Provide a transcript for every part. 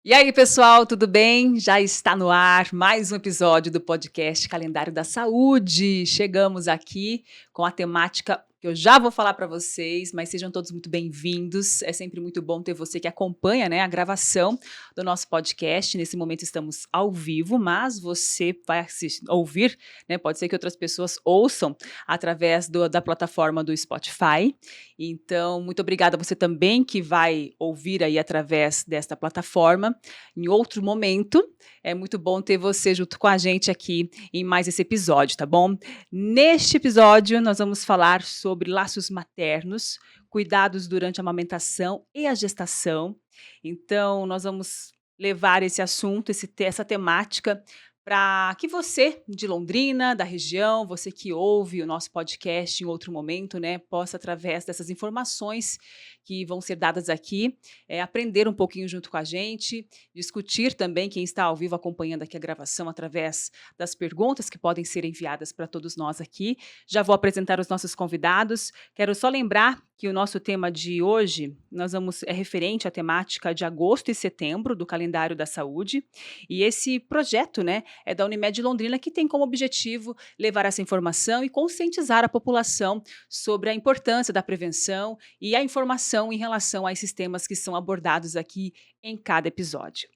E aí, pessoal, tudo bem? Já está no ar mais um episódio do podcast Calendário da Saúde. Chegamos aqui com a temática que eu já vou falar para vocês, mas sejam todos muito bem-vindos. É sempre muito bom ter você que acompanha, né, a gravação do nosso podcast. Nesse momento estamos ao vivo, mas você vai ouvir, né? Pode ser que outras pessoas ouçam através da plataforma do Spotify. Então, muito obrigada a você também que vai ouvir aí através desta plataforma em outro momento. É muito bom ter você junto com a gente aqui em mais esse episódio, tá bom? Neste episódio, nós vamos falar sobre laços maternos, cuidados durante a amamentação e a gestação. Então, nós vamos levar esse assunto, essa temática, para que você de Londrina, da região, você que ouve o nosso podcast em outro momento, né, possa, através dessas informações que vão ser dadas aqui, aprender um pouquinho junto com a gente, discutir também, quem está ao vivo acompanhando aqui a gravação, através das perguntas que podem ser enviadas para todos nós aqui. Já vou apresentar os nossos convidados. Quero só lembrar que o nosso tema de hoje é referente à temática de agosto e setembro do calendário da saúde. E esse projeto, né, é da Unimed Londrina, que tem como objetivo levar essa informação e conscientizar a população sobre a importância da prevenção e a informação em relação a esses temas que são abordados aqui em cada episódio.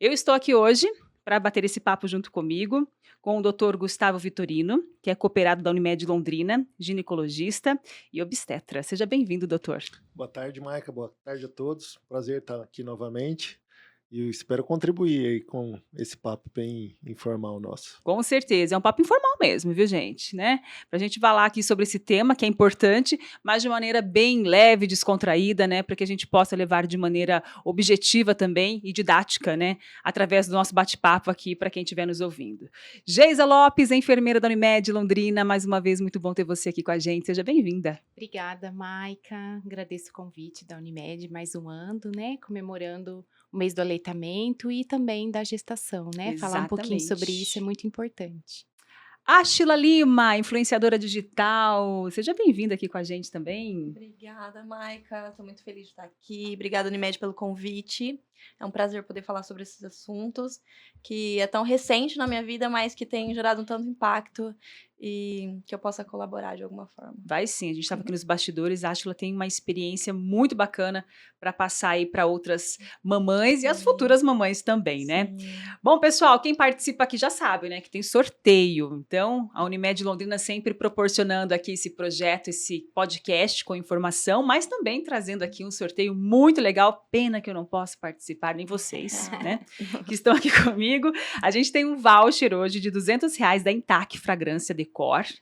Eu estou aqui hoje para bater esse papo junto comigo com o Dr. Gustavo Vitorino, que é cooperado da Unimed Londrina, ginecologista e obstetra. Seja bem-vindo, doutor. Boa tarde, Maica. Boa tarde a todos. Prazer estar aqui novamente e eu espero contribuir aí com esse papo bem informal nosso. Com certeza, é um papo informal mesmo, viu, gente, né? Pra gente falar aqui sobre esse tema que é importante, mas de maneira bem leve, descontraída, né? Para que a gente possa levar de maneira objetiva também e didática, né? Através do nosso bate-papo aqui para quem estiver nos ouvindo. Geisa Lopes, enfermeira da Unimed Londrina, mais uma vez, muito bom ter você aqui com a gente. Seja bem-vinda. Obrigada, Maica. Agradeço o convite da Unimed, mais um ano, né? Comemorando o mês do aleitamento e também da gestação, né? Falar um pouquinho sobre isso é Exatamente. muito importante. Ashila Lima, influenciadora digital. Seja bem-vinda aqui com a gente também. Obrigada, Maica. Estou muito feliz de estar aqui. Obrigada, Unimed, pelo convite. É um prazer poder falar sobre esses assuntos, que é tão recente na minha vida, mas que tem gerado um tanto impacto e que eu possa colaborar de alguma forma. Vai sim, a gente estava aqui nos bastidores, a Ashila tem uma experiência muito bacana para passar aí para outras mamães e as Sim, futuras mamães também, né? sim. Bom, pessoal, quem participa aqui já sabe, né, que tem sorteio. Então, a Unimed Londrina sempre proporcionando aqui esse projeto, esse podcast com informação, mas também trazendo aqui um sorteio muito legal. Pena que eu não posso participar, nem vocês, né, que estão aqui comigo. A gente tem um voucher hoje de R$ 200 da Intac Fragrância Decor.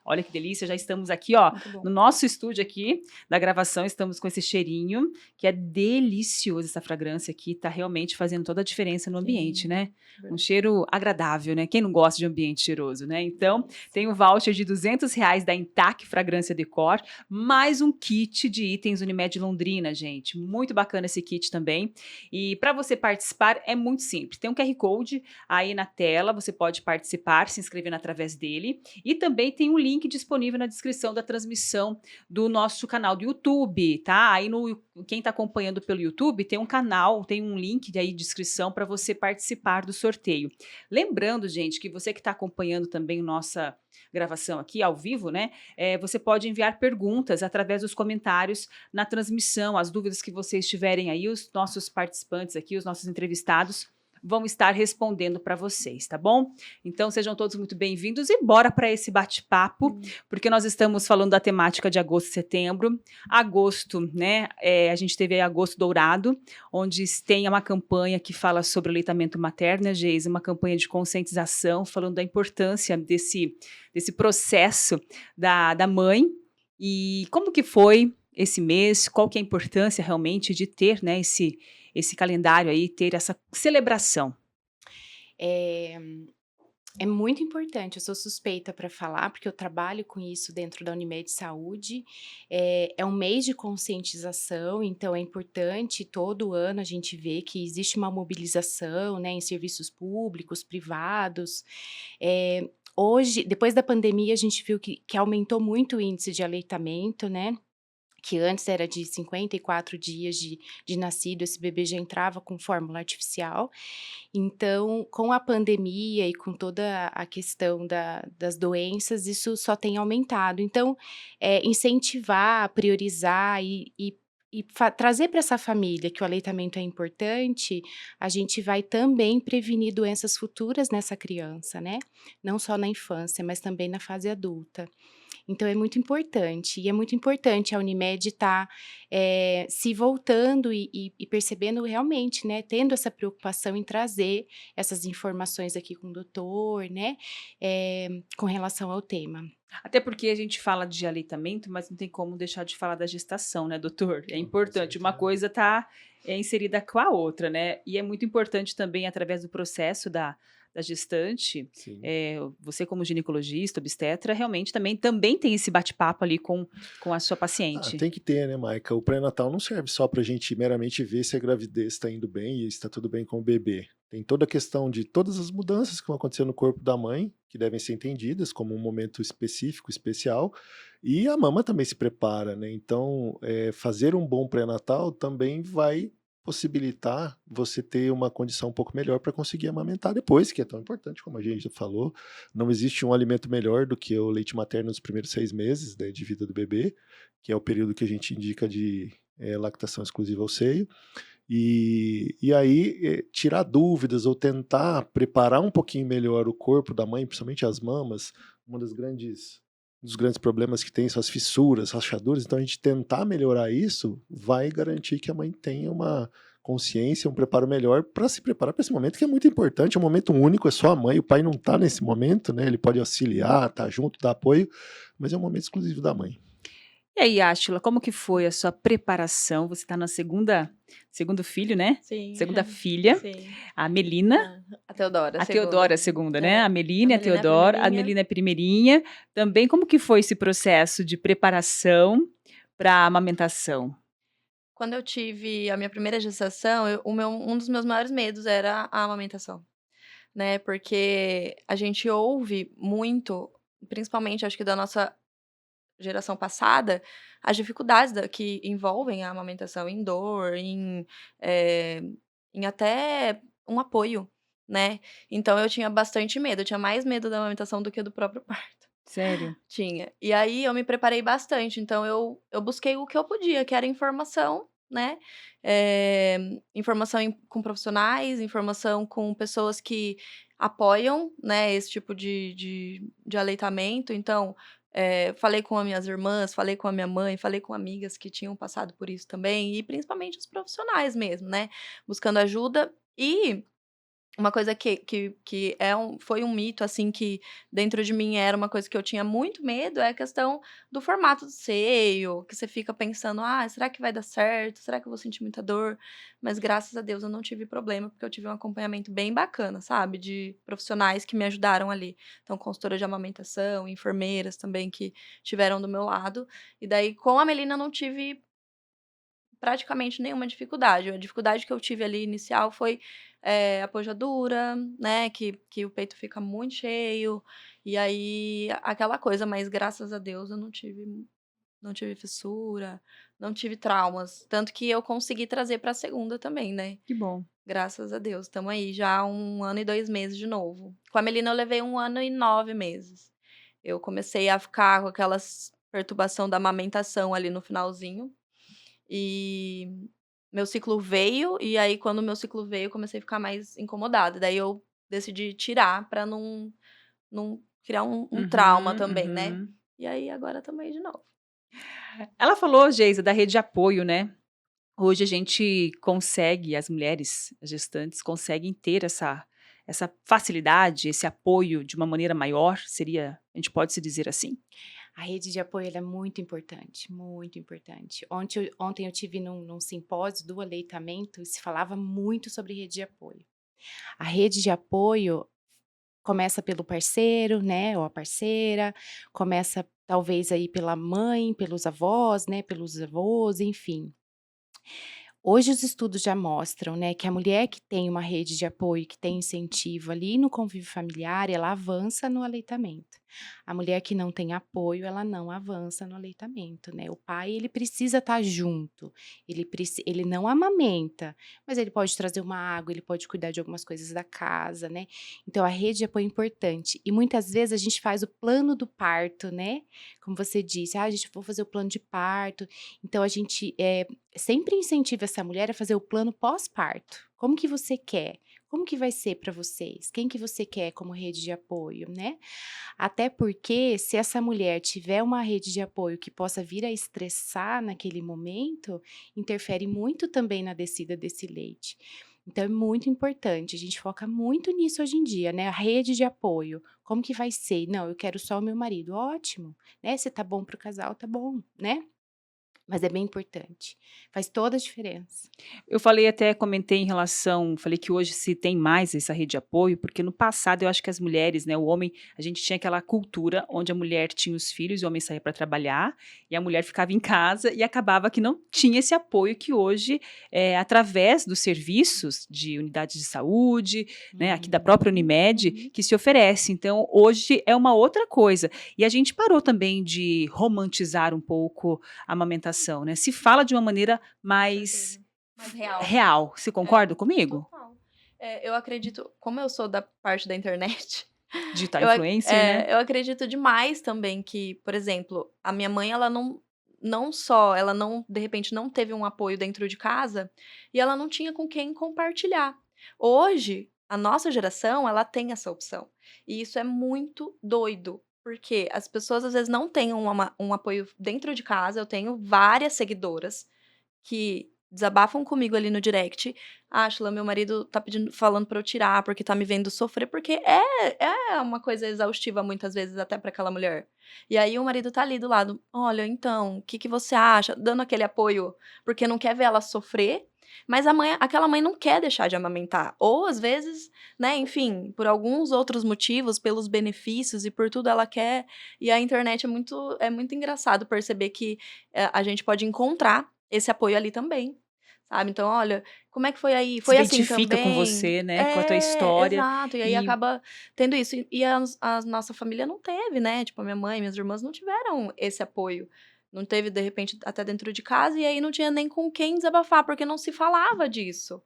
Olha que delícia, já estamos aqui, ó, Muito bom. no nosso estúdio aqui da gravação, estamos com esse cheirinho, que é delicioso. Essa fragrância aqui tá realmente fazendo toda a diferença no ambiente, Sim, né? Um verdade. cheiro agradável, né? Quem não gosta de ambiente cheiroso, né? Então, tem o voucher de R$ 200 da Intac Fragrância Decor, mais um kit de itens Unimed Londrina, gente. Muito bacana esse kit também. E para você participar é muito simples. Tem um QR Code aí na tela, você pode participar, se inscrevendo através dele. E também tem um link disponível na descrição da transmissão do nosso canal do YouTube, tá? Aí quem está acompanhando pelo YouTube tem um canal, tem um link aí de descrição para você participar do sorteio. Lembrando, gente, que você que está acompanhando também nossa gravação aqui ao vivo, né? Você pode enviar perguntas através dos comentários na transmissão, as dúvidas que vocês tiverem aí, os nossos participantes aqui, os nossos entrevistados vão estar respondendo para vocês, tá bom? Então sejam todos muito bem-vindos e bora para esse bate-papo, porque nós estamos falando da temática de agosto e setembro. Agosto, né? A gente teve aí Agosto Dourado, onde tem uma campanha que fala sobre o aleitamento materno, né, Geisa? Uma campanha de conscientização, falando da importância desse processo da mãe. E como que foi esse mês? Qual que é a importância realmente de ter, né, esse calendário aí, ter essa celebração? É, é muito importante, eu sou suspeita para falar, porque eu trabalho com isso dentro da Unimed Saúde. É um mês de conscientização, então é importante, todo ano a gente vê que existe uma mobilização, né, em serviços públicos, privados. Hoje, depois da pandemia, a gente viu que aumentou muito o índice de aleitamento, né? que antes era de 54 dias de nascido, esse bebê já entrava com fórmula artificial. Então, com a pandemia e com toda a questão das doenças, isso só tem aumentado. Então, incentivar, priorizar e trazer para essa família que o aleitamento é importante, a gente vai também prevenir doenças futuras nessa criança, né? Não só na infância, mas também na fase adulta. Então é muito importante, e é muito importante a Unimed estar se voltando e percebendo realmente, né, tendo essa preocupação em trazer essas informações aqui com o doutor, né, com relação ao tema. Até porque a gente fala de aleitamento, mas não tem como deixar de falar da gestação, né, doutor? É Com importante, uma certeza. coisa tá inserida com a outra, né? E é muito importante também, através do processo da gestante, Sim. você como ginecologista, obstetra, realmente também tem esse bate-papo ali com a sua paciente. Tem que ter, né, Maica? O pré-natal não serve só para a gente meramente ver se a gravidez está indo bem e está tudo bem com o bebê. Tem toda a questão de todas as mudanças que vão acontecer no corpo da mãe, que devem ser entendidas como um momento específico, especial, e a mama também se prepara, né? Então, fazer um bom pré-natal também vai possibilitar você ter uma condição um pouco melhor para conseguir amamentar depois, que é tão importante, como a gente já falou. Não existe um alimento melhor do que o leite materno nos primeiros 6 meses, né, de vida do bebê, que é o período que a gente indica de lactação exclusiva ao seio. E aí, tirar dúvidas ou tentar preparar um pouquinho melhor o corpo da mãe, principalmente as mamas, um dos grandes problemas que tem são as fissuras, rachaduras. Então, a gente tentar melhorar isso vai garantir que a mãe tenha uma consciência, um preparo melhor para se preparar para esse momento, que é muito importante. É um momento único, é só a mãe, o pai não está nesse momento, né? Ele pode auxiliar, tá junto, dar apoio, mas é um momento exclusivo da mãe. E aí, Átila, como que foi a sua preparação? Você está na segundo filho, né? Sim. Segunda filha, Sim. a Melina. A Teodora. A Teodora é a segunda, né? É, A Melina, a a Melina é a Teodora, a primeirinha. Melina é a primeirinha. Também, como que foi esse processo de preparação para a amamentação? Quando eu tive a minha primeira gestação, um dos meus maiores medos era a amamentação, né? Porque a gente ouve muito, principalmente acho que da nossa geração passada, as dificuldades que envolvem a amamentação em dor, eh, em até um apoio, né? Então eu tinha bastante medo, eu tinha mais medo da amamentação do que do próprio parto. Sério? Tinha. E aí eu me preparei bastante, então eu busquei o que eu podia, que era informação, né, informação com profissionais, informação com pessoas que apoiam, né, esse tipo de aleitamento. Então, falei com as minhas irmãs, falei com a minha mãe, falei com amigas que tinham passado por isso também, e principalmente os profissionais mesmo, né, buscando ajuda. E uma coisa que foi um mito, assim, que dentro de mim era uma coisa que eu tinha muito medo, é a questão do formato do seio, que você fica pensando: "Ah, será que vai dar certo? Será que eu vou sentir muita dor?". Mas graças a Deus eu não tive problema, porque eu tive um acompanhamento bem bacana, sabe, de profissionais que me ajudaram ali. Então, consultora de amamentação, enfermeiras também que tiveram do meu lado. E daí com a Melina eu não tive praticamente nenhuma dificuldade. A dificuldade que eu tive ali inicial foi, a pojadura, né, que o peito fica muito cheio, e aí aquela coisa, mas graças a Deus eu não tive fissura, não tive traumas, tanto que eu consegui trazer para a segunda também, né, Que bom. graças a Deus. Estamos aí já há 1 ano e 2 meses de novo. Com a Melina eu levei 1 ano e 9 meses. Eu comecei a ficar com aquelas perturbação da amamentação ali no finalzinho, e meu ciclo veio, e aí quando o meu ciclo veio eu comecei a ficar mais incomodada, daí eu decidi tirar pra não criar um trauma Uhum, também, né. uhum. E aí agora estamos aí de novo. Ela falou, Geisa, da rede de apoio, né? Hoje a gente consegue, as mulheres, as gestantes, conseguem ter essa facilidade, esse apoio de uma maneira maior, a gente pode se dizer assim? A rede de apoio ela é muito importante, muito importante. Ontem eu tive num simpósio do aleitamento e se falava muito sobre rede de apoio. A rede de apoio começa pelo parceiro, né, ou a parceira, começa talvez aí pela mãe, pelos avós, né, pelos avós, enfim. Hoje os estudos já mostram, né, que a mulher que tem uma rede de apoio, que tem incentivo ali no convívio familiar, ela avança no aleitamento. A mulher que não tem apoio, ela não avança no aleitamento, né? O pai, ele precisa estar junto, ele não amamenta, mas ele pode trazer uma água, ele pode cuidar de algumas coisas da casa, né? Então, a rede de apoio é importante. E muitas vezes a gente faz o plano do parto, né? Como você disse, a gente vai fazer o plano de parto. Então, a gente sempre incentiva essa mulher a fazer o plano pós-parto. Como que você quer? Como que vai ser para vocês? Quem que você quer como rede de apoio, né? Até porque se essa mulher tiver uma rede de apoio que possa vir a estressar naquele momento, interfere muito também na descida desse leite. Então é muito importante, a gente foca muito nisso hoje em dia, né? A rede de apoio. Como que vai ser? Não, eu quero só o meu marido. Ótimo, né? Se tá bom pro casal, tá bom, né? Mas é bem importante. Faz toda a diferença. Eu falei até, comentei em relação, falei que hoje se tem mais essa rede de apoio, porque no passado eu acho que as mulheres, né, o homem, a gente tinha aquela cultura onde a mulher tinha os filhos e o homem saía para trabalhar e a mulher ficava em casa e acabava que não tinha esse apoio que hoje, através dos serviços de unidades de saúde, né, aqui da própria Unimed, que se oferece. Então, hoje é uma outra coisa. E a gente parou também de romantizar um pouco a amamentação, né? Se fala de uma maneira mais real. real. Você concorda comigo? Total. Eu acredito, como eu sou da parte da internet, Digital influencer, né? eu acredito demais também que, por exemplo, a minha mãe, ela ela não, de repente, não teve um apoio dentro de casa e ela não tinha com quem compartilhar. Hoje, a nossa geração, ela tem essa opção. E isso é muito doido, porque as pessoas às vezes não têm um apoio dentro de casa. Eu tenho várias seguidoras que desabafam comigo ali no direct. Ashla, meu marido tá falando pra eu tirar, porque tá me vendo sofrer, porque é uma coisa exaustiva muitas vezes até pra aquela mulher. E aí o marido tá ali do lado, olha, então, o que que você acha? Dando aquele apoio, porque não quer ver ela sofrer, mas aquela mãe não quer deixar de amamentar. Ou às vezes, né, enfim, por alguns outros motivos, pelos benefícios e por tudo ela quer. E a internet é muito engraçado perceber que a gente pode encontrar esse apoio ali também, sabe. Então: "Olha, como é que foi aí? Se Foi assim identifica com também?". você, né? Com a tua história. Exato. E aí E acaba tendo isso. E a nossa família não teve, né, tipo, a minha mãe, minhas irmãs não tiveram esse apoio. Não teve, de repente, até dentro de casa, e aí não tinha nem com quem desabafar, porque não se falava disso,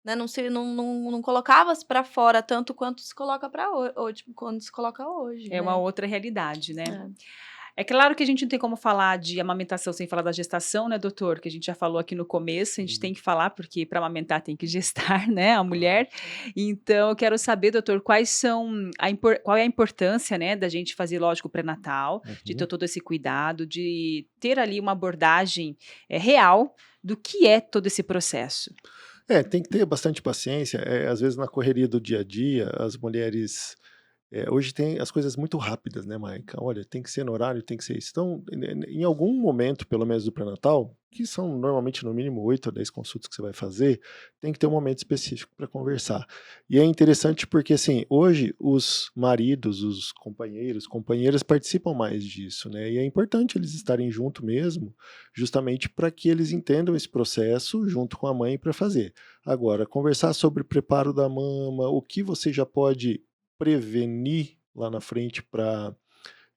né, não colocava-se pra fora tanto quanto se coloca pra tipo, quando se coloca hoje, é uma né. outra realidade, né? É. É claro que a gente não tem como falar de amamentação sem falar da gestação, né, doutor? Que a gente já falou aqui no começo, a gente tem que falar, porque para amamentar tem que gestar, né, a mulher. Então, eu quero saber, doutor, qual é a importância, né, da gente fazer, lógico, o pré-natal, de ter todo esse cuidado, de ter ali uma abordagem real do que é todo esse processo. Tem que ter bastante paciência. Às vezes, na correria do dia a dia, as mulheres. Hoje tem as coisas muito rápidas, né, Maica? Olha, tem que ser no horário, tem que ser isso. Então, em algum momento, pelo menos do pré-natal, que são normalmente no mínimo 8 a 10 consultas que você vai fazer, tem que ter um momento específico para conversar. E é interessante porque, assim, hoje os maridos, os companheiros, companheiras participam mais disso, né? E é importante eles estarem junto mesmo, justamente para que eles entendam esse processo junto com a mãe para fazer. Agora, conversar sobre o preparo da mama, o que você já pode prevenir lá na frente para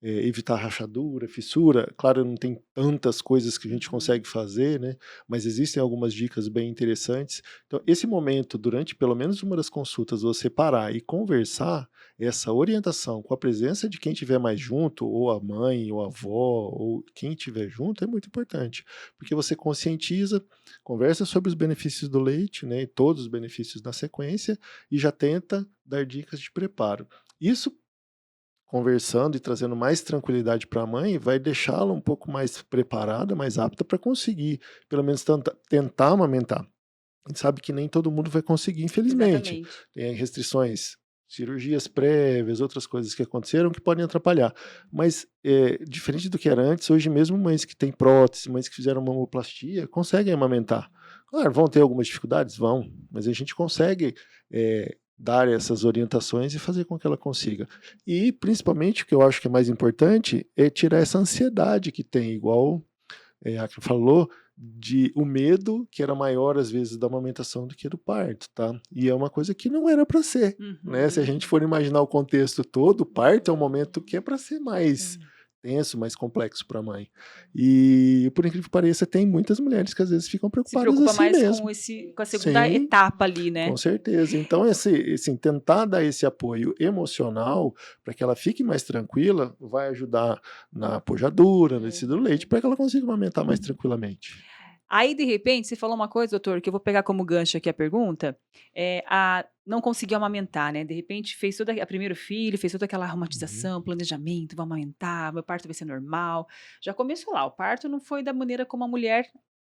evitar rachadura, fissura. Claro, não tem tantas coisas que a gente consegue fazer, né? Mas existem algumas dicas bem interessantes. Então, esse momento, durante pelo menos uma das consultas, você parar e conversar, essa orientação com a presença de quem estiver mais junto, ou a mãe, ou a avó, ou quem estiver junto, é muito importante. Porque você conscientiza, conversa sobre os benefícios do leite, né? E todos os benefícios na sequência, e já tenta dar dicas de preparo. Isso, conversando e trazendo mais tranquilidade para a mãe, vai deixá-la um pouco mais preparada, mais apta para conseguir, pelo menos tentar amamentar. A gente sabe que nem todo mundo vai conseguir, infelizmente. Exatamente. Tem restrições, cirurgias prévias, outras coisas que aconteceram que podem atrapalhar. Mas, diferente do que era antes, hoje mesmo mães que têm prótese, mães que fizeram mamoplastia, conseguem amamentar. Claro, vão ter algumas dificuldades? Vão, mas a gente consegue dar essas orientações e fazer com que ela consiga. E, principalmente, o que eu acho que é mais importante é tirar essa ansiedade que tem, igual a que falou, o medo que era maior às vezes da amamentação do que do parto, tá? E é uma coisa que não era para ser, né? Se a gente for imaginar o contexto todo, o parto é um momento que é para ser mais tenso, mais complexo para a mãe. E por incrível que pareça, tem muitas mulheres que às vezes ficam Se preocupadas preocupa assim mais mesmo. com a segunda Sim, etapa ali, né? com certeza. Então, assim, tentar dar esse apoio emocional para que ela fique mais tranquila vai ajudar na pojadura, na descida do leite, para que ela consiga amamentar mais tranquilamente. Aí, de repente, você falou uma coisa, doutor, que eu vou pegar como gancho aqui a pergunta, não conseguiu amamentar, né? De repente, fez toda a primeiro filho, fez toda aquela Uhum. aromatização, planejamento, vou amamentar, meu parto vai ser normal. Já começou lá, o parto não foi da maneira como a mulher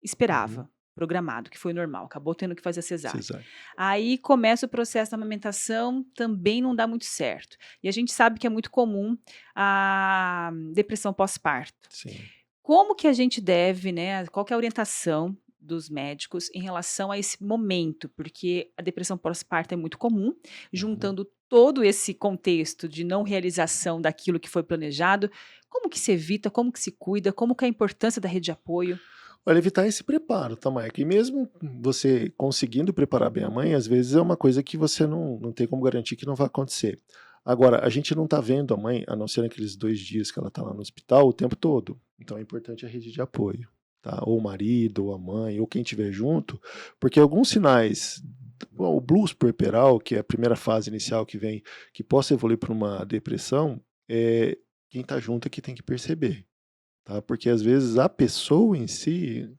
esperava, programado, que foi normal, acabou tendo que fazer a cesárea. Cesárea. Aí começa o processo da amamentação, também não dá muito certo. E a gente sabe que é muito comum a depressão pós-parto. Sim. Como que a gente deve, né? Qual que é a orientação dos médicos em relação a esse momento? Porque a depressão pós-parto é muito comum, juntando todo esse contexto de não realização daquilo que foi planejado. Como que se evita? Como que se cuida? Como que é a importância da rede de apoio? Olha, evitar esse preparo, tá, Maica? E mesmo você conseguindo preparar bem a mãe, às vezes é uma coisa que você não tem como garantir que não vai acontecer. Agora, a gente não tá vendo a mãe, a não ser naqueles 2 dias que ela tá lá no hospital, o tempo todo. Então é importante a rede de apoio, tá? Ou o marido, ou a mãe, ou quem estiver junto, porque alguns sinais, bom, o blues puerperal, que é a primeira fase inicial que vem, que possa evoluir para uma depressão, quem tá junto é que tem que perceber. Tá? Porque às vezes a pessoa em si,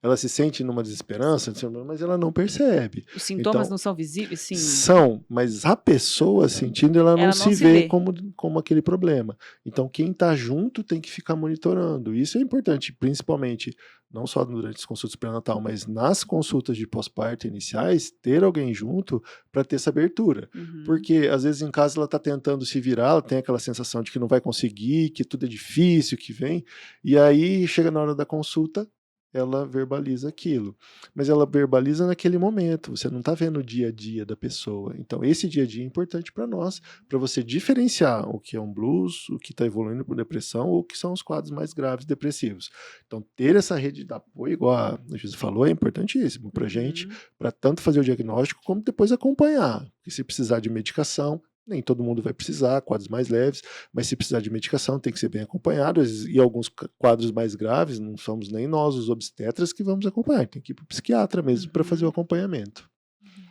ela se sente numa desesperança, mas ela não percebe. Os sintomas Então, não são visíveis? Sim, são, mas a pessoa sentindo, ela não ela não se se vê vê. como aquele problema. Então, quem está junto tem que ficar monitorando. Isso é importante, principalmente, não só durante as consultas pré-natal, mas nas consultas de pós-parto iniciais, ter alguém junto para ter essa abertura. Porque, às vezes, em casa ela está tentando se virar, ela tem aquela sensação de que não vai conseguir, que tudo é difícil, que vem, e aí chega na hora da consulta, ela verbaliza aquilo. Mas ela verbaliza naquele momento, você não está vendo o dia a dia da pessoa. Então, esse dia a dia é importante para nós, para você diferenciar o que é um blues, o que está evoluindo para depressão, ou o que são os quadros mais graves depressivos. Então, ter essa rede de apoio, igual a Luísa falou, é importantíssimo para a gente, para tanto fazer o diagnóstico, como depois acompanhar. E se precisar de medicação, nem todo mundo vai precisar, quadros mais leves, mas se precisar de medicação tem que ser bem acompanhado, e alguns quadros mais graves, não somos nem nós, os obstetras, que vamos acompanhar, tem que ir para o psiquiatra mesmo para fazer o acompanhamento.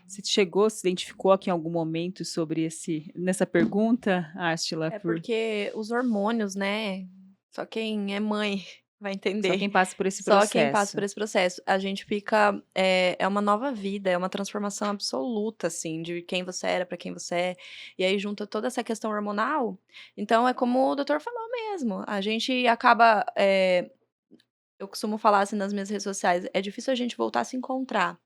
Você se identificou aqui em algum momento sobre nessa pergunta, Astila? É porque os hormônios, né? Só quem é mãe vai entender. Só quem passa por esse Só processo. quem passa por esse processo. A gente fica. É uma nova vida, é uma transformação absoluta, assim, de quem você era para quem você é. E aí junta toda essa questão hormonal. Então é como o doutor falou mesmo. A gente acaba. Eu costumo falar assim nas minhas redes sociais: é difícil a gente voltar a se encontrar.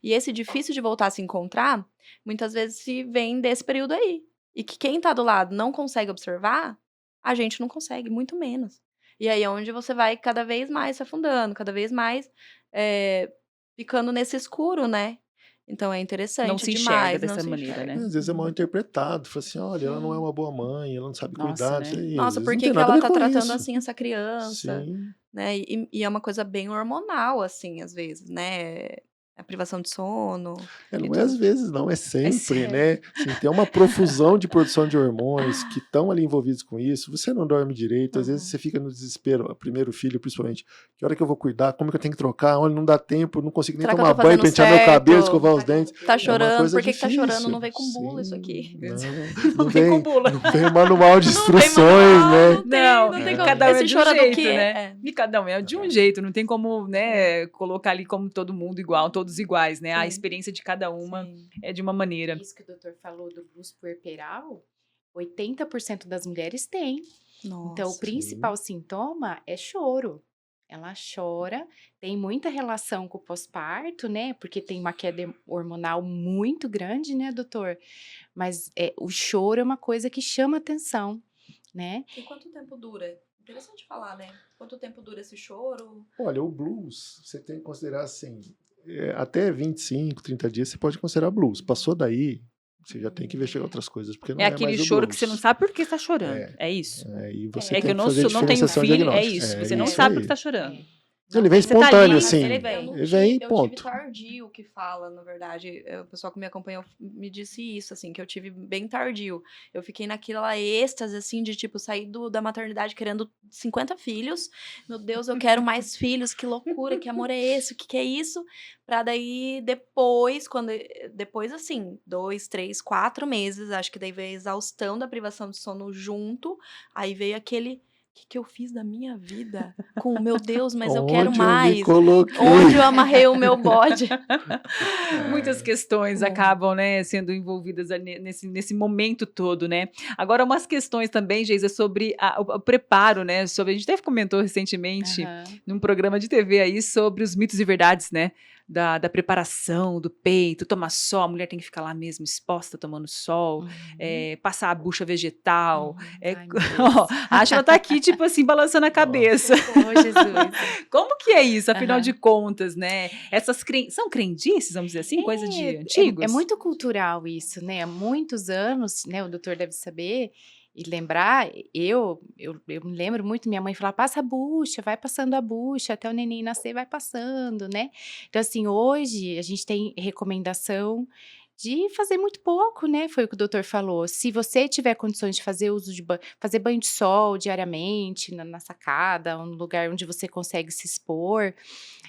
E esse difícil de voltar a se encontrar, muitas vezes se vem desse período aí. E que quem tá do lado não consegue observar, a gente não consegue, muito menos. E aí é onde você vai cada vez mais se afundando, cada vez mais ficando nesse escuro, né? Então é interessante Não se demais. enxerga dessa maneira, enxerga. né? Às vezes é mal interpretado, fala assim, olha, ela não é uma boa mãe, ela não sabe Nossa, cuidar. né? E, às Nossa, vezes, por não que tem que nada a ela ver tá com tratando isso. assim essa criança? Sim. Né? E é uma coisa bem hormonal, assim, às vezes, né? A privação de sono. Não é às vezes, não, é sempre, sempre. né? Assim, tem uma profusão de produção de hormônios que estão ali envolvidos com isso. Você não dorme direito, às vezes você fica no desespero. O primeiro filho, principalmente, que hora que eu vou cuidar? Como que eu tenho que trocar? Olha, não dá tempo, não consigo nem Será que eu tomar tô banho, fazendo pentear meu certo? cabelo, escovar os dentes. Tá chorando? coisa Por que tá chorando? Não difícil. vem com bula isso aqui. Não vem com bula. Não vem manual de Não tem instruções, manual, né? não Não, tem e como. cada um é Esse de um chora do jeito, quê? né? E cada um é de um jeito, não tem como, né, colocar ali como todo mundo igual, todos iguais, né? A Sim. experiência de cada uma Sim. é de uma maneira. Isso que o doutor falou do blues puerperal, 80% das mulheres têm. Nossa. Então, o principal sintoma é choro. Ela chora, tem muita relação com o pós-parto, né? Porque tem uma queda hormonal muito grande, né, doutor? Mas o choro é uma coisa que chama atenção, né? E quanto tempo dura? Interessante falar, né? Quanto tempo dura esse choro? Olha, o blues, você tem que considerar assim, até 25, 30 dias você pode considerar blues. Passou daí, você já tem que investigar outras coisas, porque não É é aquele mais o choro blues. que você não sabe por que está chorando. É isso. E você É tem que eu não, fazer não tenho diferenciação filho, é diagnóstica. isso. Você não isso sabe aí. por que está chorando. Ele vem Você tá espontâneo, ali, assim. ele Eu vem. não Ele vem, eu tive ponto. tardio que fala, na verdade. O pessoal que me acompanhou me disse isso, assim, que eu tive bem tardio. Eu fiquei naquela êxtase, assim, de, tipo, sair da maternidade querendo 50 filhos. Meu Deus, eu quero mais filhos, que loucura, que amor é esse, o que é isso? Pra daí, depois, assim, 2, 3, 4 meses, acho que daí veio a exaustão da privação de sono junto, aí veio aquele... O que eu fiz da minha vida? Com, meu Deus, mas eu quero Onde eu me mais. coloquei? Onde eu amarrei o meu bode? Muitas questões Muito. acabam, né, sendo envolvidas ali nesse momento todo, né? Agora, umas questões também, Geisa, sobre o preparo, né? A gente até comentou recentemente Aham. num programa de TV aí sobre os mitos e verdades, né? Da preparação, do peito, tomar sol, a mulher tem que ficar lá mesmo exposta, tomando sol, passar a bucha vegetal. Ai, meu Ó, Deus. a Ashla tá aqui, tipo assim, balançando a cabeça. Ô, Jesus. Como que é isso, afinal Aham. de contas, né? São crendices, vamos dizer assim, coisa de antigos? É muito cultural isso, né? Há muitos anos, né? O doutor deve saber e lembrar. Eu me lembro muito, minha mãe falava, passa a bucha, vai passando a bucha, até o neném nascer, vai passando, né? Então, assim, hoje a gente tem recomendação de fazer muito pouco, né? Foi o que o doutor falou. Se você tiver condições de fazer uso de fazer banho de sol diariamente, na sacada, um lugar onde você consegue se expor,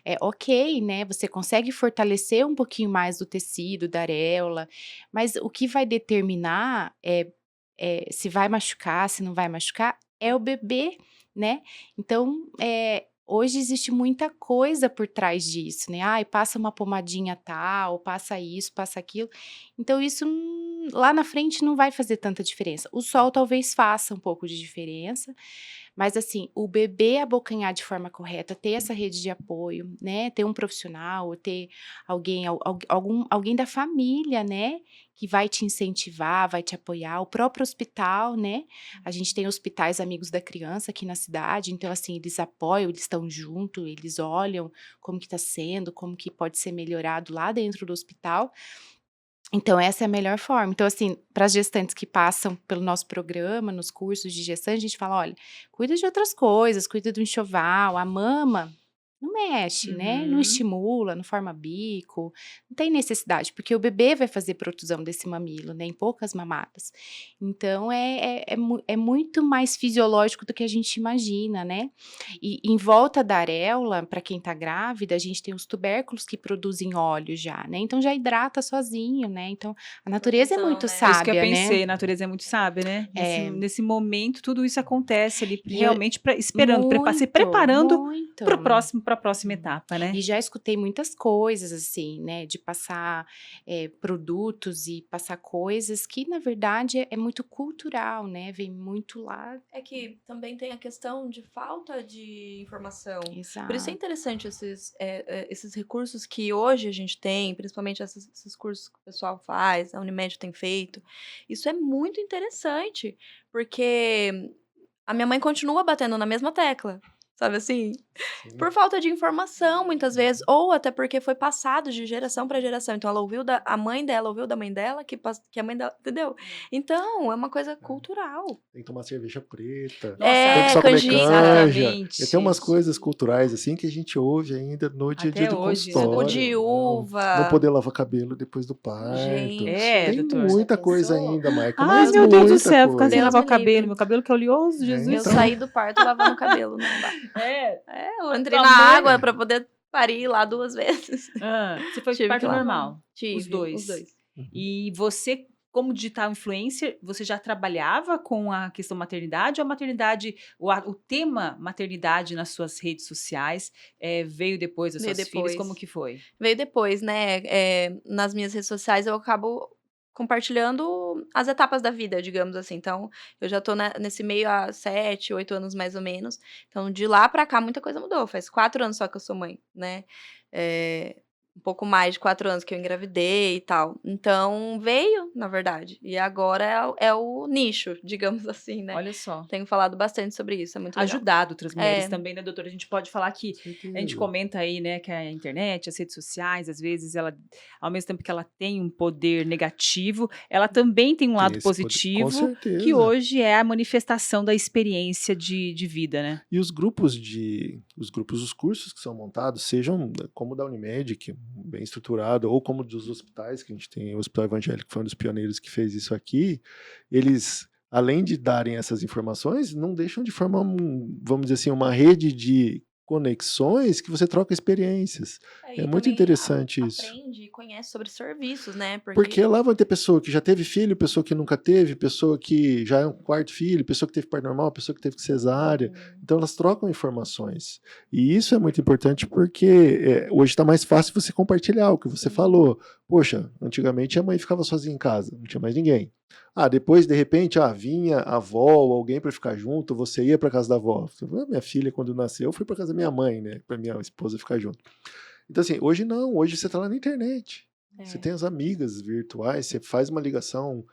é ok, né? Você consegue fortalecer um pouquinho mais do tecido, da areola, mas o que vai determinar se vai machucar, se não vai machucar, é o bebê, né? Então, hoje existe muita coisa por trás disso, né? Ai, passa uma pomadinha tal, passa isso, passa aquilo. Então, isso lá na frente não vai fazer tanta diferença. O sol talvez faça um pouco de diferença, mas assim, o bebê abocanhar de forma correta, ter essa rede de apoio, né? Ter um profissional, ou ter alguém da família, né? Que vai te incentivar, vai te apoiar. O próprio hospital, né? A gente tem hospitais amigos da criança aqui na cidade, então assim, eles apoiam, eles estão junto, eles olham como que está sendo, como que pode ser melhorado lá dentro do hospital. Então essa é a melhor forma. Então assim, para as gestantes que passam pelo nosso programa, nos cursos de gestante, a gente fala: "Olha, cuida de outras coisas, cuida do enxoval, a mama não mexe, né, não Uhum. estimula, não forma bico, não tem necessidade, porque o bebê vai fazer protusão desse mamilo, né, em poucas mamadas. Então é muito mais fisiológico do que a gente imagina, né. E em volta da areola, para quem tá grávida, a gente tem os tubérculos que produzem óleo já, né, então já hidrata sozinho, né, então a natureza é Proteção, muito né? É isso que eu sábia, né. pensei, a natureza é muito sábia, né? Nesse momento, tudo isso acontece ali, E eu realmente esperando, se muito, preparando muito. para a próxima etapa, né? E já escutei muitas coisas, assim, né, de passar, produtos e passar coisas que na verdade é muito cultural, né, vem muito lá. É que também tem a questão de falta de informação. Por isso é Exato. interessante esses recursos que hoje a gente tem, principalmente esses cursos que o pessoal faz, a Unimed tem feito. Isso é muito interessante, porque a minha mãe continua batendo na mesma tecla, sabe assim? Sim. Por falta de informação, muitas vezes, ou até porque foi passado de geração para geração. Então, ela ouviu a mãe dela, ouviu da mãe dela, que a mãe dela, entendeu? Então, é uma coisa cultural. Tem que tomar cerveja preta. Nossa, Tem que só comer canjica. canja. Exatamente. E tem umas coisas culturais assim que a gente ouve ainda no dia a dia Até do hoje, né, Suco consultório. de Não uva. poder lavar cabelo depois do parto. Gente, É, Tem doutor. muita já coisa pensou? ainda, Maica, Ai, mas meu Deus do muita céu, ficar sem coisa. Deus lavar o me cabelo, livre. meu cabelo que é oleoso, Jesus. Eu então. saí do parto lavando o cabelo, não dá. É. Eu entrei Tua na mãe- água para poder parir lá 2 vezes. Você foi Tive que parto lavar. normal, Tive, os dois. os dois. E você, como digital influencer, você já trabalhava com a questão maternidade ou a maternidade, o tema maternidade nas suas redes sociais veio depois das Veio suas filhas? depois. Como que foi? Veio depois, né? Nas minhas redes sociais eu acabo compartilhando as etapas da vida, digamos assim. Então, eu já tô nesse meio há 7, 8 anos mais ou menos. Então, de lá pra cá, muita coisa mudou. Faz 4 anos só que eu sou mãe, né? É, um pouco mais de 4 anos que eu engravidei e tal. Então, veio, na verdade. E agora é o nicho, digamos assim, né? Olha só. Tenho falado bastante sobre isso, é muito legal. Ajudado outras mulheres É. também, né, doutora? A gente pode falar que Com a gente certeza. comenta aí, né, que a internet, as redes sociais, às vezes ela, ao mesmo tempo que ela tem um poder negativo, ela também tem um Tem lado esse poder, com positivo, que certeza. hoje é a manifestação da experiência de vida, né? E os cursos que são montados, sejam como o da Unimed, que é bem estruturado, ou como dos hospitais, que a gente tem o Hospital Evangélico, que foi um dos pioneiros que fez isso aqui, eles, além de darem essas informações, não deixam de formar, vamos dizer assim, uma rede de conexões que você troca experiências. E É muito também interessante isso. aprende e conhece sobre serviços, né? Porque lá vai ter pessoa que já teve filho, pessoa que nunca teve, pessoa que já é um quarto filho, pessoa que teve parto normal, pessoa que teve cesárea. Então elas trocam informações. E isso é muito importante porque hoje está mais fácil você compartilhar o que você falou. Poxa, antigamente a mãe ficava sozinha em casa, não tinha mais ninguém. Depois, de repente, vinha a avó ou alguém para ficar junto, você ia para casa da avó. Minha filha, quando nasceu, foi para casa da minha mãe, né? Para minha esposa ficar junto. Então, assim, hoje não, hoje você está lá na internet. Você tem as amigas virtuais, você faz uma ligação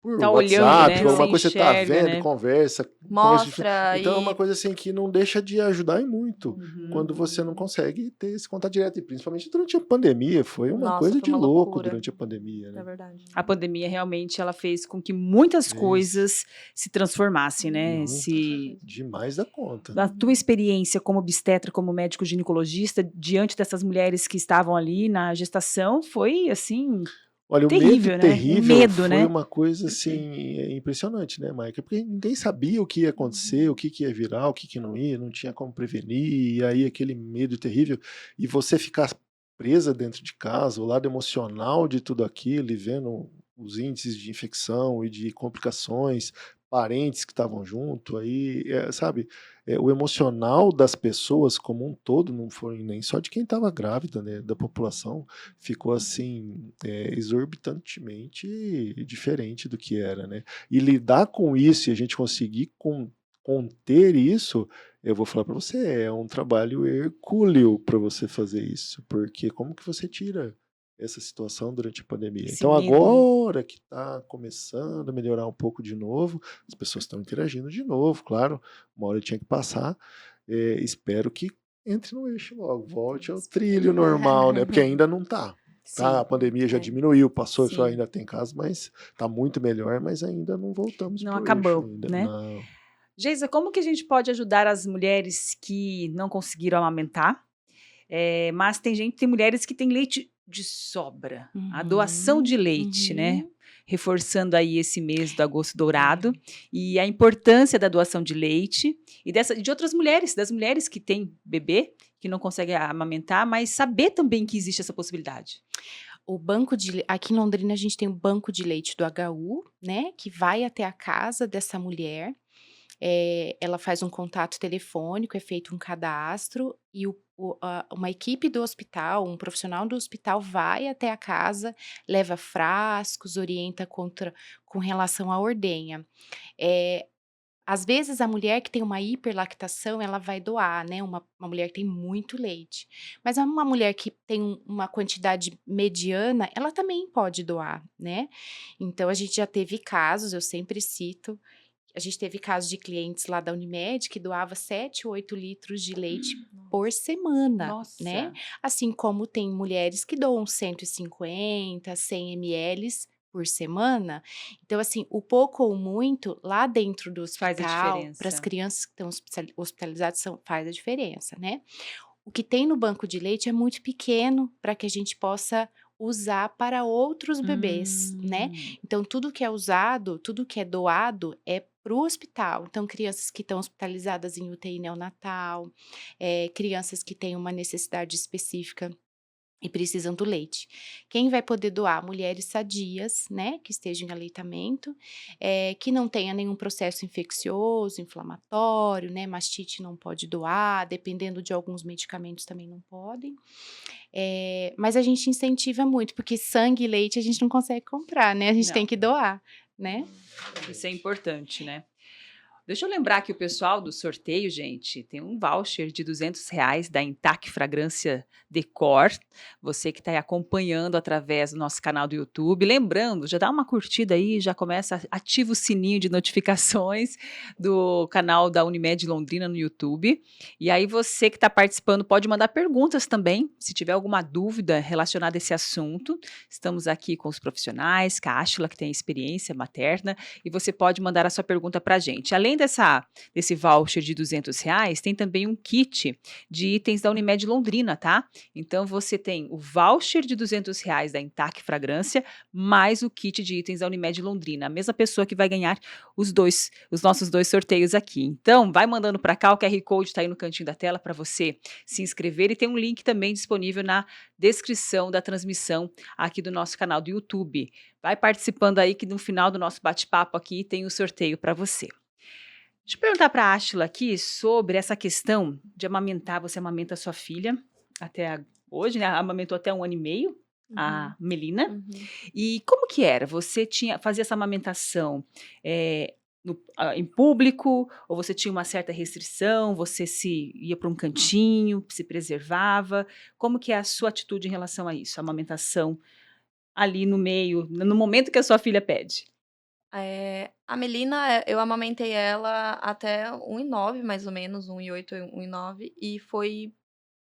por Tá WhatsApp, olhando, né? alguma Você coisa você tá enxerga, vendo, né? conversa. Mostra Então é uma e coisa assim que não deixa de ajudar em muito Uhum. quando você não consegue ter esse contato direto. E principalmente durante a pandemia, foi uma Nossa, coisa foi de uma louco loucura. durante a pandemia, é né? verdade. A pandemia realmente ela fez com que muitas Fez. coisas se transformassem, né? Demais da conta. Da tua experiência como obstetra, como médico ginecologista, diante dessas mulheres que estavam ali na gestação, foi assim, Olha, o medo terrível, né? terrível Um medo, foi né? uma coisa assim impressionante, né, Maika? Porque ninguém sabia o que ia acontecer, o que ia virar, o que não ia, não tinha como prevenir, e aí aquele medo terrível. E você ficar presa dentro de casa, o lado emocional de tudo aquilo, e vendo os índices de infecção e de complicações, parentes que estavam junto, aí, sabe, o emocional das pessoas como um todo, não foi nem só de quem estava grávida, né, da população, ficou assim exorbitantemente diferente do que era, né? E lidar com isso e a gente conseguir conter isso, eu vou falar para você, é um trabalho hercúleo para você fazer isso, porque como que você tira essa situação durante a pandemia? Esse Então medo, né? agora que está começando a melhorar um pouco de novo, as pessoas estão interagindo de novo, claro, uma hora tinha que passar, espero que entre no eixo logo, volte ao trilho normal, né? Porque ainda não está. Sim. A pandemia já diminuiu, passou, Sim. ainda tem casos, mas está muito melhor, mas ainda não voltamos Não pro acabou, eixo ainda. né? Não. Geisa, como que a gente pode ajudar as mulheres que não conseguiram amamentar? Mas tem mulheres que têm leite de sobra. A doação de leite, né? Reforçando aí esse mês do agosto dourado e a importância da doação de leite e de outras mulheres, das mulheres que têm bebê, que não conseguem amamentar, mas saber também que existe essa possibilidade. Aqui em Londrina a gente tem o banco de leite do HU, né, que vai até a casa dessa mulher. Ela faz um contato telefônico, é feito um cadastro e uma equipe do hospital, um profissional do hospital vai até a casa, leva frascos, orienta com relação à ordenha. Às vezes a mulher que tem uma hiperlactação, ela vai doar, né, uma mulher que tem muito leite. Mas uma mulher que tem uma quantidade mediana, ela também pode doar, né. Então a gente já teve casos, eu sempre cito, a gente teve casos de clientes lá da Unimed que doava 7, 8 litros de leite por semana, né. Assim como tem mulheres que doam 150, 100 ml por semana. Então, assim, o pouco ou muito lá dentro do Faz a hospital, para as diferença. crianças que estão hospitalizadas, faz a diferença, né. O que tem no banco de leite é muito pequeno para que a gente possa usar para outros bebês, né. Então tudo que é usado, tudo que é doado é para o hospital. Então crianças que estão hospitalizadas em UTI neonatal, crianças que têm uma necessidade específica e precisam do leite. Quem vai poder doar? Mulheres sadias, né, que estejam em aleitamento, que não tenha nenhum processo infeccioso, inflamatório, né, mastite não pode doar, dependendo de alguns medicamentos também não podem. Mas a gente incentiva muito, porque sangue e leite a gente não consegue comprar, né, a gente tem que doar, né. Isso é importante, né? Deixa eu lembrar que o pessoal do sorteio, gente, tem um voucher de R$ 200 da Intac Fragrância Decor. Você que está aí acompanhando através do nosso canal do YouTube. Lembrando, já dá uma curtida aí, já começa, ativa o sininho de notificações do canal da Unimed Londrina no YouTube. E aí você que está participando pode mandar perguntas também, se tiver alguma dúvida relacionada a esse assunto. Estamos aqui com os profissionais, com a Áshila, que tem experiência materna, e você pode mandar a sua pergunta para a gente. Além desse voucher de R$ 200, tem também um kit de itens da Unimed Londrina, tá? Então você tem o voucher de R$ 200 da Intac Fragrância, mais o kit de itens da Unimed Londrina. A mesma pessoa que vai ganhar os nossos 2 sorteios aqui. Então, vai mandando para cá, o QR Code está aí no cantinho da tela para você se inscrever, e tem um link também disponível na descrição da transmissão aqui do nosso canal do YouTube. Vai participando aí que no final do nosso bate-papo aqui tem o sorteio para você. Deixa eu perguntar para a Áshila aqui sobre essa questão de amamentar. Você amamenta a sua filha hoje, né? Amamentou até 1 ano e meio, a Melina. Uhum. E como que era? Você fazia essa amamentação em público, ou você tinha uma certa restrição, você ia para um cantinho, se preservava? Como que é a sua atitude em relação a isso, a amamentação ali no meio, no momento que a sua filha pede? A Melina, eu amamentei ela até 1,9 mais ou menos, 1,8, 1,9, e foi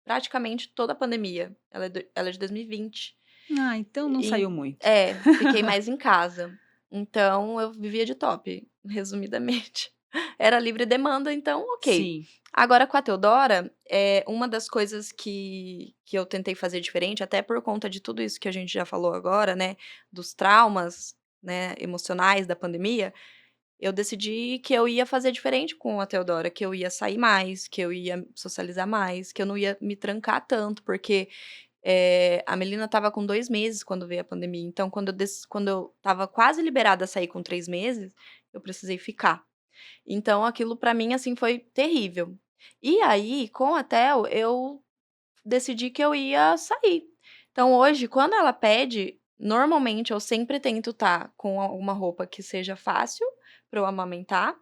praticamente toda a pandemia. Ela é de 2020. Ah, então não saiu muito. Fiquei mais em casa. Então eu vivia de top, resumidamente. Era livre demanda, então ok. Sim. Agora com a Teodora, uma das coisas que eu tentei fazer diferente, até por conta de tudo isso que a gente já falou agora, né, dos traumas, né, emocionais da pandemia, eu decidi que eu ia fazer diferente com a Teodora, que eu ia sair mais, que eu ia socializar mais, que eu não ia me trancar tanto, porque a Melina estava com 2 meses quando veio a pandemia. Então, quando eu estava quase liberada a sair com 3 meses, eu precisei ficar. Então, aquilo pra mim, assim, foi terrível. E aí, com a Theo, eu decidi que eu ia sair. Então, hoje, quando ela pede, normalmente eu sempre tento estar com alguma roupa que seja fácil pra eu amamentar,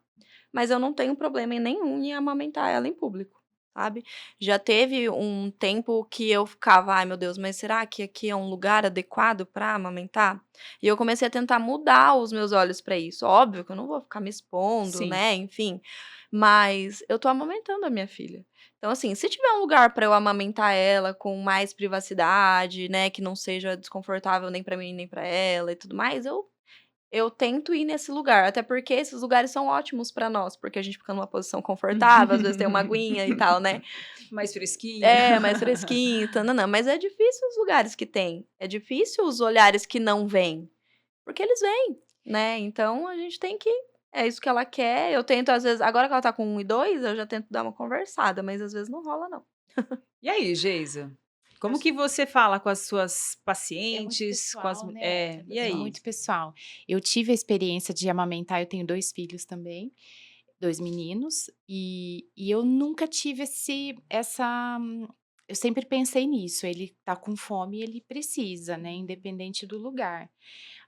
mas eu não tenho problema nenhum em amamentar ela em público, sabe. Já teve um tempo que eu ficava: "Ai meu Deus, mas será que aqui é um lugar adequado pra amamentar?". E eu comecei a tentar mudar os meus olhos pra isso. Óbvio que eu não vou ficar me expondo, Sim. né, enfim, mas eu tô amamentando a minha filha. Então, assim, se tiver um lugar pra eu amamentar ela com mais privacidade, né, que não seja desconfortável nem pra mim nem pra ela e tudo mais, eu tento ir nesse lugar, até porque esses lugares são ótimos pra nós, porque a gente fica numa posição confortável, às vezes tem uma aguinha e tal, né. Mais fresquinho. Mais fresquinho, tã-nã-nã, mas é difícil os lugares que tem, é difícil os olhares que não vêm, porque eles vêm, né, então a gente tem que é isso que ela quer, eu tento às vezes agora que ela tá com 1 e 2, eu já tento dar uma conversada, mas às vezes não rola não. E aí, Geisa? Como que você fala com as suas É muito pacientes, com as pessoal, né, e é aí? muito pessoal. Eu tive a experiência de amamentar, eu tenho 2 filhos também, 2 meninos, e eu nunca tive eu sempre pensei nisso, ele tá com fome, ele precisa, né, independente do lugar.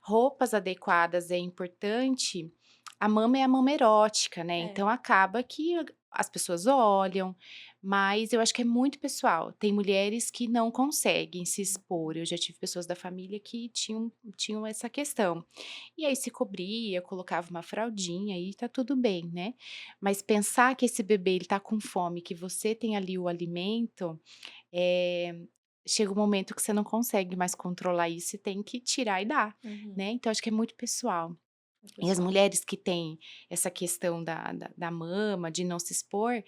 Roupas adequadas é importante, a mama é a mama erótica, né, então acaba que as pessoas olham, mas eu acho que é muito pessoal. Tem mulheres que não conseguem se expor, eu já tive pessoas da família que tinham essa questão. E aí se cobria, colocava uma fraldinha e tá tudo bem, né. Mas pensar que esse bebê ele tá com fome, que você tem ali o alimento, eh, chega um momento que você não consegue mais controlar isso e tem que tirar e dar, Uhum. né. Então acho que é muito pessoal. É E as pessoal. mulheres que têm essa questão da mama, de não se expor,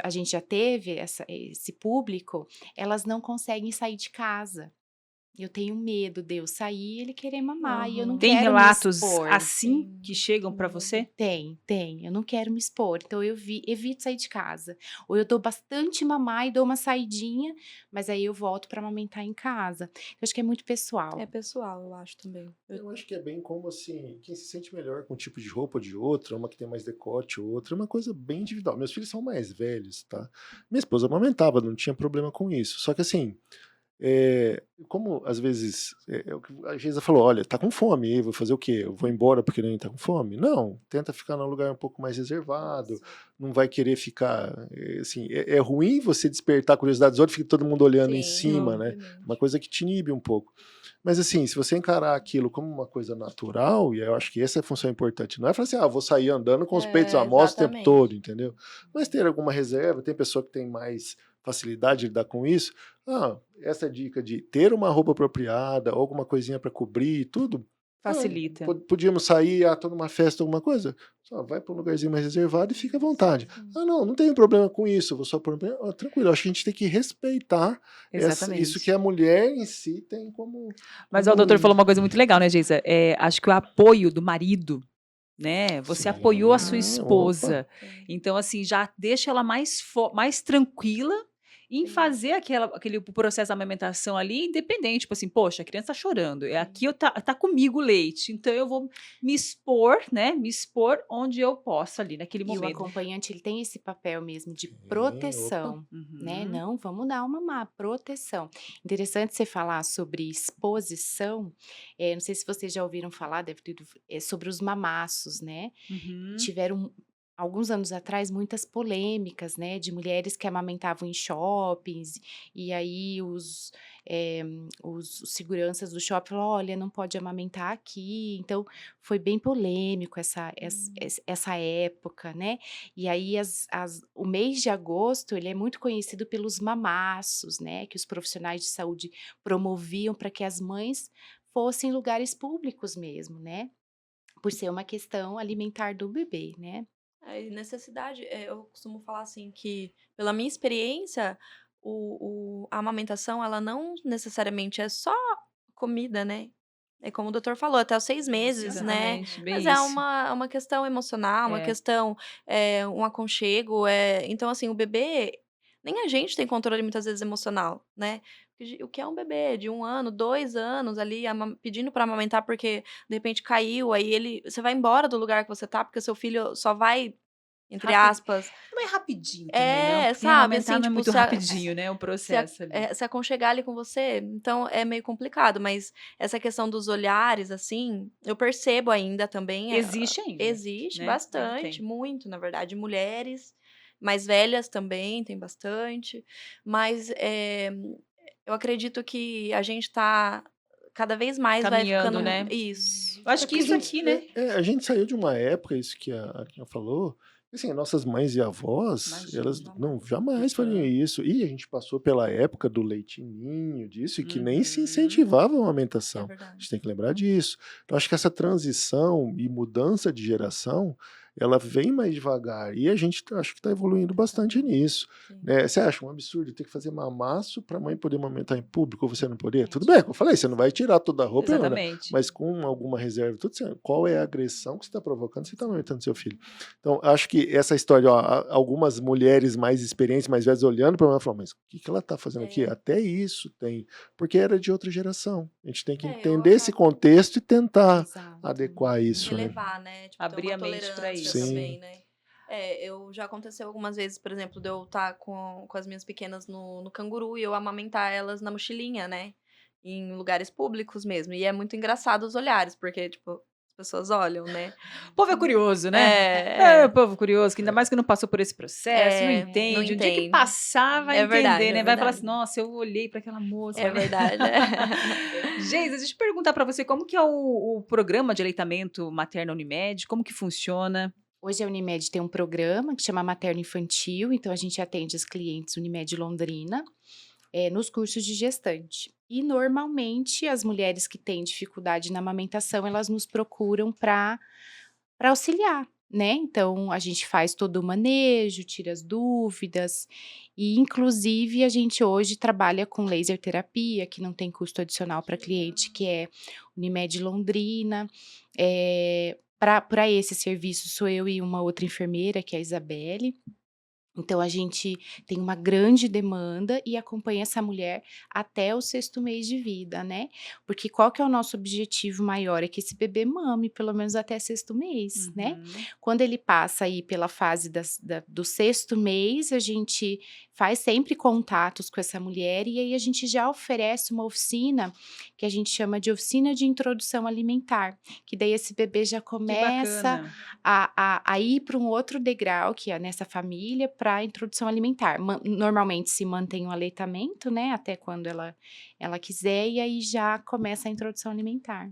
a gente já teve esse público, elas não conseguem sair de casa. Eu tenho medo de eu sair e ele querer mamar e eu não Aham. Tem quero me relatos expor. assim que Sim, chegam que para medo. você? Tem, eu não quero me expor, então eu evito sair de casa. Ou eu dou bastante mamar e dou uma saidinha, mas aí eu volto para amamentar em casa. Eu acho que é muito É pessoal. pessoal, eu acho também. Eu acho que é bem como assim, quem se sente melhor com um tipo de roupa ou de outra, uma que tem mais decote ou outra, é uma coisa bem individual. Meus filhos são mais velhos, tá? Minha esposa amamentava, não tinha problema com isso. Só que assim, como às vezes o que a Geisa falou, olha, tá com fome, vou fazer o quê? Eu vou embora porque nem tá com fome? Não, tenta ficar num lugar um pouco mais reservado, não vai querer ficar, assim, é ruim você despertar a curiosidade dos outros, fica todo mundo olhando em Sim, cima, né? obviamente. Uma coisa que te inibe um pouco. Mas assim, se você encarar aquilo como uma coisa natural, e eu acho que essa é a função importante, não é falar assim, vou sair andando com os peitos à mostra o tempo todo, Exatamente. entendeu? Mas ter alguma reserva, tem pessoa que tem mais facilidade de lidar com isso. Essa dica de ter uma roupa apropriada, alguma coisinha para cobrir, tudo. Facilita. Podíamos sair, tô numa festa, alguma coisa. Só vai para um lugarzinho mais reservado e fica à vontade. Sim. Não tenho problema com isso, vou só por tranquilo. Acho que a gente tem que respeitar isso que Exatamente. a mulher em si tem como. Mas o doutor falou uma coisa muito legal, né, Geisa? Acho que o apoio do marido, né? Você apoiou a sua Sim, opa. esposa. Então, assim, já deixa ela mais tranquila em Sim. fazer aquele processo da amamentação ali, independente. Tipo assim, poxa, a criança tá chorando. Aqui tá comigo o leite. Então, eu vou me expor, né? Me expor onde eu posso ali, naquele E o momento. acompanhante, ele tem esse papel mesmo de Opa. proteção, né? Uhum. Não, vamos dar uma proteção. Interessante você falar sobre exposição. Não sei se vocês já ouviram falar, sobre os mamaços, né? Uhum. Tiveram alguns anos atrás muitas polêmicas, né, de mulheres que amamentavam em shoppings, e aí os seguranças do shopping falaram: olha, não pode amamentar aqui. Então foi bem polêmico essa época, né? E aí o mês de agosto ele é muito conhecido pelos mamaços, né, que os profissionais de saúde promoviam para que as mães fossem em lugares públicos mesmo, né? Por ser uma questão alimentar do bebê, né. Necessidade, eu costumo falar assim que, pela minha experiência, a amamentação, ela não necessariamente é só comida, né. É como o doutor falou, até os 6 meses, né. Exatamente, Mas bem é isso. uma questão emocional, uma É. questão, um aconchego, então assim, o bebê, nem a gente tem controle muitas vezes emocional, né. O que é um bebê de 1 ano, 2 anos ali pedindo para amamentar porque de repente caiu, aí você vai embora do lugar que você tá, porque seu filho só vai, entre Rapi aspas, Não é rapidinho também, né, porque sabe, amamentar assim, não é tipo, muito rapidinho, né, o processo ali. se aconchegar ali com você, então é meio complicado, mas essa questão dos olhares, assim, eu percebo ainda também, Existe ainda, existe né, ainda bastante, tem. muito, na verdade, mulheres mais velhas também tem bastante, mas, eu acredito que a gente tá cada vez mais vai Caminhando, ficando né. isso. Eu acho que Porque isso aqui, né. a gente saiu de uma época, isso que a Kinha falou, assim, nossas mães e avós, Imagina, elas não Jamais. jamais fariam Aham. isso. E a gente passou pela época do leitinho, disso, e que nem se Uhum. incentivava a É amamentação. A verdade. gente tem que lembrar disso. Então, acho que essa transição e mudança de geração, ela vem mais devagar. E a gente acho que está evoluindo bastante Exatamente. nisso. Sim. Né? Você acha um absurdo ter que fazer mamaço para a mãe poder amamentar em público ou você não poder? Tudo bem, Gente, como eu falei, você não vai tirar toda a roupa, não, né? Exatamente. Mas com alguma reserva, tudo certo. Qual é a agressão que você está provocando? Você está amamentando seu filho. Então, acho que essa história, algumas mulheres mais experientes, mais velhas, olhando para ela, falam, mas o que ela está fazendo aqui? É. Até isso tem, porque era de outra geração. A gente tem que Eu entender esse acabo contexto e tentar exato. adequar isso, né? relevar, né, tipo, ter Abrir uma a mente pra tolerância isso. Sim. também, né. Eu já aconteceu algumas vezes, por exemplo, de eu estar com as minhas pequenas no canguru e eu amamentar elas na mochilinha, né, em lugares públicos mesmo, e é muito engraçado os olhares, porque, tipo, as pessoas olham, né. O povo é curioso, né. É, O povo curioso, que ainda mais que não passou por esse processo, não não entende. O dia que entende. passar vai É entender, verdade, é né, vai falar assim: verdade. "Nossa, eu olhei para aquela moça, É olha". verdade, Geisa, deixa eu perguntar para você, como que é o programa de aleitamento materno Unimed, como que funciona? Hoje a Unimed tem um programa que chama Materno Infantil, então a gente atende as clientes Unimed Londrina, nos cursos de gestante. E normalmente as mulheres que têm dificuldade na amamentação, elas nos procuram para auxiliar, né. Então a gente faz todo o manejo, tira as dúvidas e inclusive a gente hoje trabalha com laser terapia, que não tem custo adicional para cliente, que é Unimed Londrina. Para esse serviço sou eu e uma outra enfermeira, que é a Isabelle. Então, a gente tem uma grande demanda e acompanha essa mulher até o 6º mês de vida, né? Porque qual que é o nosso objetivo maior? É que esse bebê mame pelo menos até 6º mês, né? Uhum. Quando ele passa aí pela fase do 6º mês, a gente faz sempre contatos com essa mulher e aí a gente já oferece uma oficina que a gente chama de oficina de introdução alimentar, que daí esse bebê já Que começa bacana. a ir para um outro degrau, que é nessa família, para a introdução alimentar. Normalmente se mantém o aleitamento, né, até quando ela quiser, e aí já começa a introdução alimentar.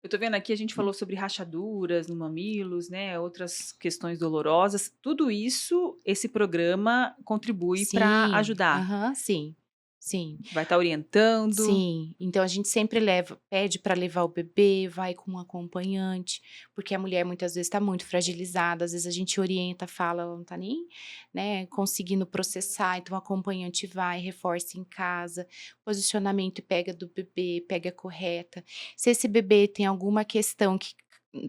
Eu tô vendo aqui, a gente falou sobre rachaduras no mamilos, né? Outras questões dolorosas. Tudo isso, esse programa contribui para Sim, ajudar. aham, sim, sim. Vai estar orientando. Sim, então a gente sempre pede para levar o bebê, vai com um acompanhante, porque a mulher muitas vezes está muito fragilizada, às vezes a gente orienta, fala, ela não está nem, né, conseguindo processar, então o acompanhante vai, reforça em casa, posicionamento e pega do bebê, pega correta. Se esse bebê tem alguma questão que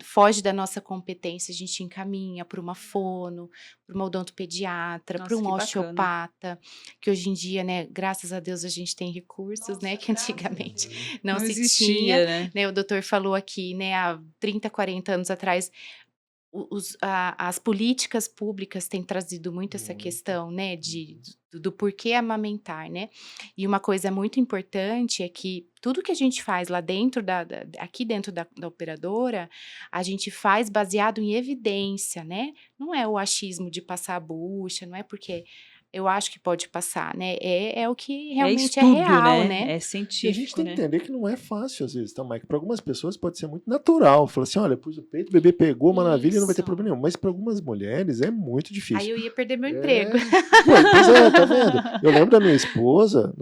foge da nossa competência, a gente encaminha para uma fono, para uma odontopediatra, para Nossa, um que bacana. osteopata, que hoje em dia, né, graças a Deus a gente tem recursos, né, Nossa, que graças a antigamente Deus. não Não se tinha, existia, né? né, o doutor falou aqui, né, há 30, 40 anos atrás, as políticas públicas têm trazido muito essa Muito. questão, né, Uhum. do porquê amamentar, né, e uma coisa muito importante é que tudo que a gente faz lá dentro aqui dentro da operadora, a gente faz baseado em evidência, né, não é o achismo de passar a bucha, não é porque eu acho que pode passar, né, é o que É realmente é estudo, real, né? né. É E a gente científico, tem que né? entender que não é fácil às vezes, tá, Mike? Para algumas pessoas pode ser muito natural. Fala assim, olha, pus o peito, o bebê pegou, maravilha, não vai ter Isso. problema nenhum. Mas para algumas mulheres é muito Aí difícil. eu ia perder meu emprego. É, pois é, tá vendo? Eu lembro da minha esposa,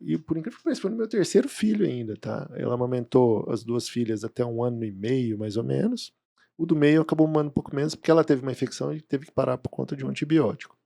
e por incrível que pareça, foi no meu 3º filho ainda, tá? Ela amamentou as 2 filhas até 1 ano e meio, mais ou menos. O do meio acabou mamando um pouco menos, porque ela teve uma infecção e teve que parar por conta de um antibiótico.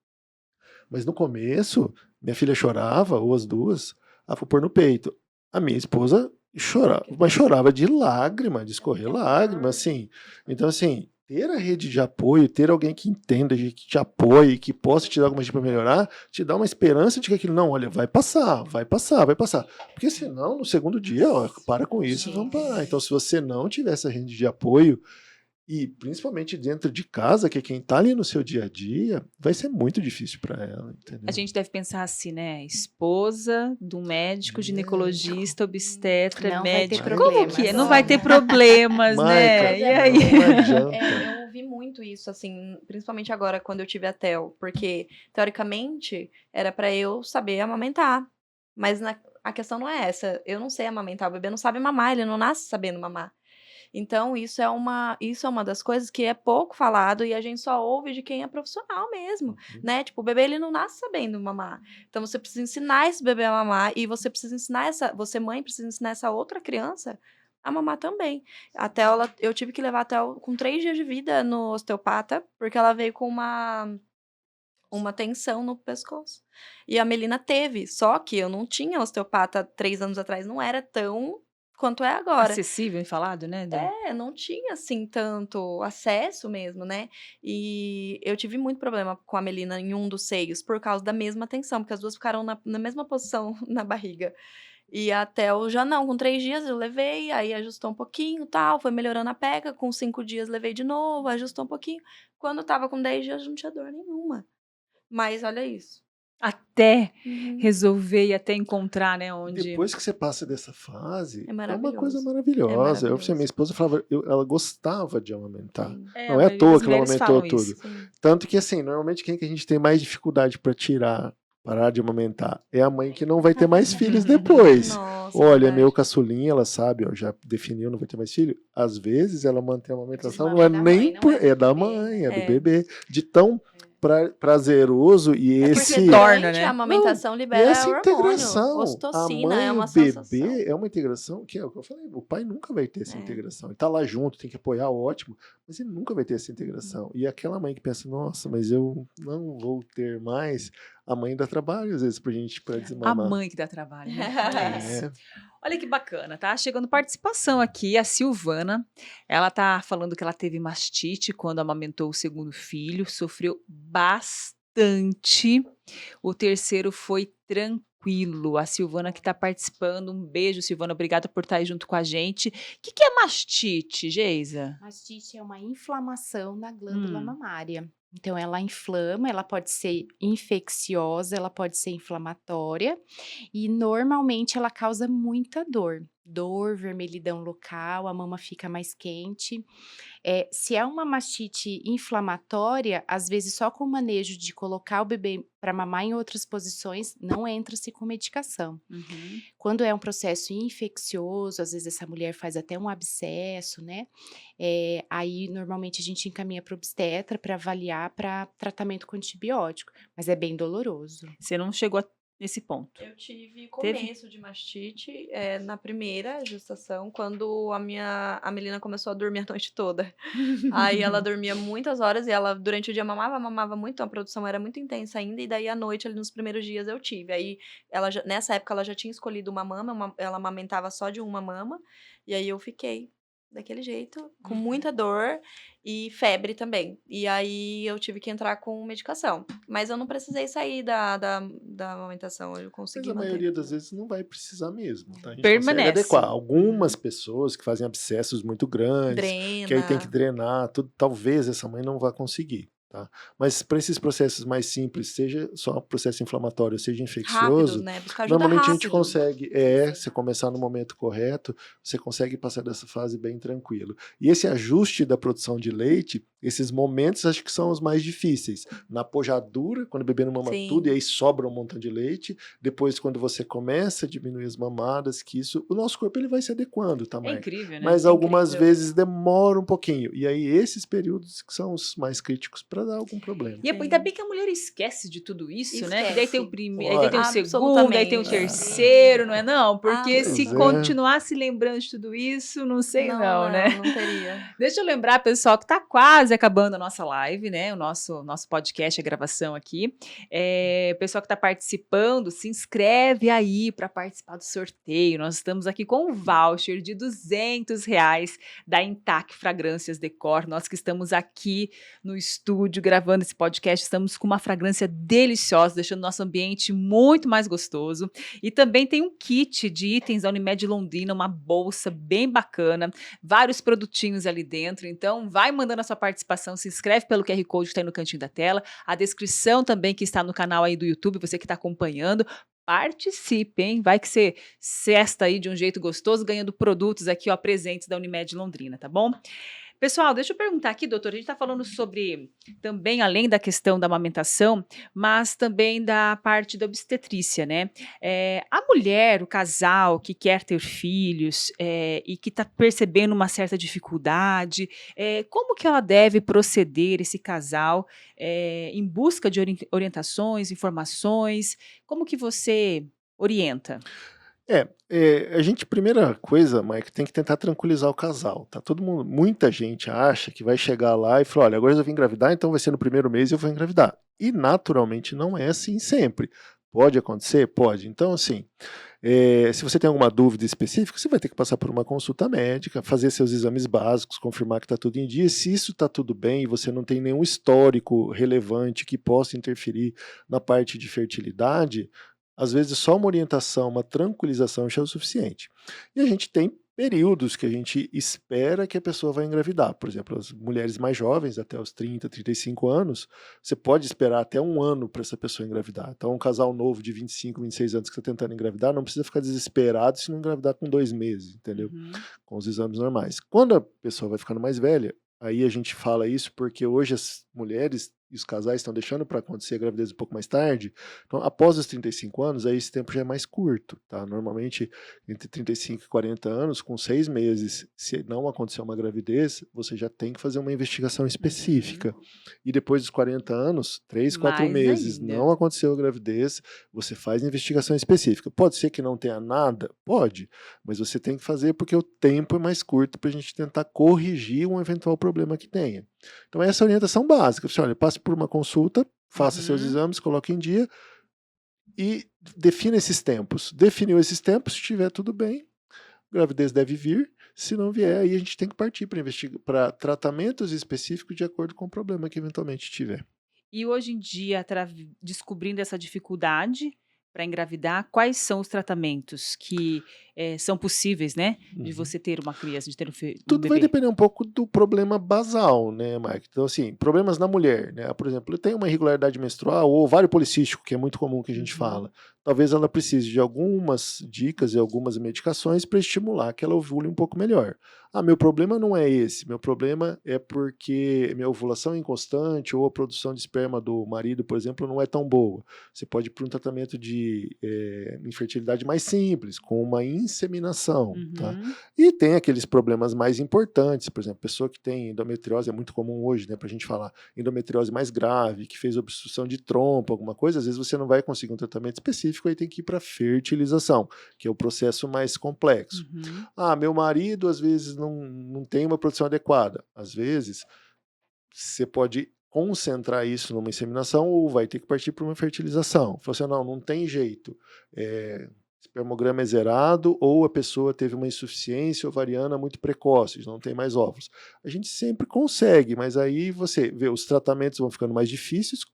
Mas no começo, minha filha chorava, ou as 2, ela foi pôr no peito. A minha esposa chorava, mas chorava de lágrima, de escorrer lágrima, assim. Então, assim, ter a rede de apoio, ter alguém que entenda, que te apoie, que possa te dar alguma dica para melhorar, te dá uma esperança de que aquilo, não, olha, vai passar, vai passar, vai passar. Porque senão, no segundo dia, ó, para com isso, vamos parar. Então, se você não tiver essa rede de apoio, e principalmente dentro de casa, que é quem tá ali no seu dia a dia, vai ser muito difícil para ela, A entendeu? gente deve pensar assim, né? Esposa do médico, Médico. ginecologista, obstetra, Não vai ter médico. Como que é? problemas. Não vai ter problemas, né? Maica, E Mas é aí? não porque adianta. eu ouvi muito isso, assim, principalmente agora quando eu tive a Tel, porque teoricamente era pra eu saber amamentar, mas a questão não é essa. Eu não sei amamentar, o bebê não sabe mamar, ele não nasce sabendo mamar. Então isso é uma das coisas que é pouco falado e a gente só ouve de quem é profissional mesmo, né? Tipo, o bebê ele não nasce sabendo mamar. Então você precisa ensinar esse bebê a mamar e você precisa ensinar você mãe precisa ensinar essa outra criança a mamar também. Até eu tive que levar até com 3 dias de vida no osteopata, porque ela veio com uma tensão no pescoço. E a Melina teve, só que eu não tinha osteopata 3 anos atrás, não era tão quanto é agora. Acessível e falado, né? Não tinha, assim, tanto acesso mesmo, né. E eu tive muito problema com a Melina em um dos seios, por causa da mesma tensão, porque as 2 ficaram na mesma posição na barriga. E a Theo já não, com 3 dias eu levei, aí ajustou um pouquinho, tal, foi melhorando a pega, com 5 dias levei de novo, ajustou um pouquinho. Quando estava com 10 dias não tinha dor nenhuma. Mas olha isso. Até Uhum. resolver e até encontrar, né? Onde. Depois que você passa dessa fase, É é uma coisa maravilhoso. É maravilhosa. Eu, minha maravilhoso. esposa falava, ela gostava de amamentar. Sim, Não A é à maioria toa das que ela mulheres amamentou falam tudo. isso. sim. Tanto que, assim, normalmente quem que a gente tem mais dificuldade para parar de amamentar, é a mãe que não vai ter mais filhos depois. Nossa, Olha, meu verdade. caçulinha, ela sabe, ó, já definiu, não vai ter mais filho. Às vezes ela mantém a amamentação, não Desmame é da nem mãe, não é do é da bebê, mãe, né? é do É. bebê. De tão prazeroso e É porque esse. torna, durante né? a amamentação E libera essa hormônio, integração, a ocitocina, mãe é e o uma sensação. bebê é uma integração que é o que eu falei, o pai nunca vai ter essa É. integração. Ele tá lá junto, tem que apoiar, ótimo, mas ele nunca vai ter essa integração. E aquela mãe que pensa, nossa, mas eu não vou ter mais, a mãe dá trabalho às vezes pra A desmamar. mãe que dá trabalho, né? Olha isso. É, Olha que bacana, tá? Chegando participação aqui, a Silvana. Ela tá falando que ela teve mastite quando amamentou o 2º filho, sofreu bastante bastante. O terceiro foi tranquilo. A Silvana que está participando. Um beijo, Silvana. Obrigada por estar aí junto com a gente. O que é mastite, Geisa? Mastite é uma inflamação na glândula Hum. mamária. Então, ela inflama, ela pode ser infecciosa, ela pode ser inflamatória e normalmente ela causa muita dor. Dor, vermelhidão local, a mama fica mais quente. Se é uma mastite inflamatória, às vezes só com o manejo de colocar o bebê para mamar em outras posições, não entra-se com medicação. Uhum. Quando é um processo infeccioso, às vezes essa mulher faz até um abscesso, né? Aí normalmente a gente encaminha para o obstetra para avaliar para tratamento com antibiótico, mas é bem doloroso. Você não chegou nesse ponto. Eu tive começo de mastite na primeira gestação, quando a Melina começou a dormir a noite toda. Aí ela dormia muitas horas e ela durante o dia mamava muito, então a produção era muito intensa ainda, e daí à noite, ali nos primeiros dias, eu tive. Aí nessa época ela já tinha escolhido uma mama, ela amamentava só de uma mama, e aí eu fiquei daquele jeito, com muita dor e febre também. E aí eu tive que entrar com medicação. Mas eu não precisei sair da amamentação, eu consegui Mas a manter. maioria das vezes não vai precisar mesmo, tá? A gente Permanece. consegue adequar. Algumas pessoas que fazem abscessos muito grandes, que aí tem que drenar, tudo, talvez essa mãe não vá conseguir, tá? Mas para esses processos mais simples, seja só processo inflamatório, seja Rápido, infeccioso, né? Buscar ajuda normalmente a gente rápido. consegue, se começar no momento correto, você consegue passar dessa fase bem tranquilo. E esse ajuste da produção de leite, esses momentos acho que são os mais difíceis. Na pojadura, quando o bebê não mama Sim. tudo e aí sobra um montão de leite. Depois, quando você começa a diminuir as mamadas, que isso, o nosso corpo ele vai se adequando, tá, É mãe? incrível, né? Mas É algumas incrível. vezes demora um pouquinho. E aí esses períodos que são os mais críticos para dar algum problema. E ainda bem que a mulher esquece de tudo isso, né? Que daí tem o Esquece. primeiro, aí daí tem o Olha. segundo, aí tem o Absolutamente. terceiro, não é não? Porque Pois se é. continuar se lembrando de tudo isso, não sei não, né? Não teria. Deixa eu lembrar, pessoal, que tá quase acabando a nossa live, né? O nosso podcast, a gravação aqui. Pessoal que tá participando, se inscreve aí para participar do sorteio. Nós estamos aqui com um voucher de R$200 da Intac Fragrâncias Decor. Nós que estamos aqui no estúdio gravando esse podcast, estamos com uma fragrância deliciosa, deixando nosso ambiente muito mais gostoso. E também tem um kit de itens da Unimed Londrina, uma bolsa bem bacana, vários produtinhos ali dentro. Então, vai mandando a sua participação, se inscreve pelo QR Code que está aí no cantinho da tela, a descrição também que está no canal aí do YouTube, você que está acompanhando. Participe, hein? Vai que você cesta aí de um jeito gostoso, ganhando produtos aqui, ó, presentes da Unimed Londrina, tá bom? Pessoal, deixa eu perguntar aqui, doutor, a gente está falando sobre também, além da questão da amamentação, mas também da parte da obstetrícia, né? A mulher, o casal que quer ter filhos e que está percebendo uma certa dificuldade, como que ela deve proceder, esse casal, em busca de orientações, informações? Como que você orienta? A gente, primeira coisa, Mike, tem que tentar tranquilizar o casal, tá? Todo mundo, muita gente acha que vai chegar lá e falar, olha, agora eu vou engravidar, então vai ser no primeiro mês e eu vou engravidar. E naturalmente não é assim sempre. Pode acontecer? Pode. Então, assim, se você tem alguma dúvida específica, você vai ter que passar por uma consulta médica, fazer seus exames básicos, confirmar que está tudo em dia. Se isso está tudo bem e você não tem nenhum histórico relevante que possa interferir na parte de fertilidade, às vezes só uma orientação, uma tranquilização já é o suficiente. E a gente tem períodos que a gente espera que a pessoa vai engravidar. Por exemplo, as mulheres mais jovens, até os 30, 35 anos, você pode esperar até 1 ano para essa pessoa engravidar. Então, um casal novo de 25, 26 anos que está tentando engravidar, não precisa ficar desesperado se não engravidar com 2 meses, entendeu? Uhum. Com os exames normais. Quando a pessoa vai ficando mais velha, aí a gente fala isso porque hoje as mulheres e os casais estão deixando para acontecer a gravidez um pouco mais tarde. Então, após os 35 anos, aí esse tempo já é mais curto, tá? Normalmente, entre 35 e 40 anos, com 6 meses, se não acontecer uma gravidez, você já tem que fazer uma investigação específica. E depois dos 40 anos, 3, 4 Mais meses, ainda. não aconteceu a gravidez, você faz investigação específica. Pode ser que não tenha nada? Pode, mas você tem que fazer porque o tempo é mais curto para a gente tentar corrigir um eventual problema que tenha. Então essa é a orientação básica. Você olha, passe por uma consulta, faça seus exames, coloque em dia e defina esses tempos. Definiu esses tempos, se estiver tudo bem, gravidez deve vir. Se não vier, aí a gente tem que partir para tratamentos específicos de acordo com o problema que eventualmente tiver. E hoje em dia, descobrindo essa dificuldade para engravidar, quais são os tratamentos que são possíveis, né? De Uhum. você ter uma criança, de ter um Tudo vai bebê. depender um pouco do problema basal, né, Mike? Então, assim, problemas na mulher, né? Por exemplo, tem uma irregularidade menstrual ou ovário policístico, que é muito comum que a gente Uhum. fala. Talvez ela precise de algumas dicas e algumas medicações para estimular que ela ovule um pouco melhor. Ah, meu problema não é esse. Meu problema é porque minha ovulação é inconstante ou a produção de esperma do marido, por exemplo, não é tão boa. Você pode ir para um tratamento de infertilidade mais simples, com uma inseminação, tá? Uhum. E tem aqueles problemas mais importantes, por exemplo, pessoa que tem endometriose, é muito comum hoje, né, pra gente falar, endometriose mais grave, que fez obstrução de trompa, alguma coisa, às vezes você não vai conseguir um tratamento específico, aí tem que ir para fertilização, que é o processo mais complexo. Uhum. Ah, meu marido às vezes não tem uma produção adequada. Às vezes, você pode concentrar isso numa inseminação ou vai ter que partir para uma fertilização. Falou assim, não tem jeito. Espermograma é zerado ou a pessoa teve uma insuficiência ovariana muito precoce, não tem mais óvulos. A gente sempre consegue, mas aí você vê, os tratamentos vão ficando mais difíceis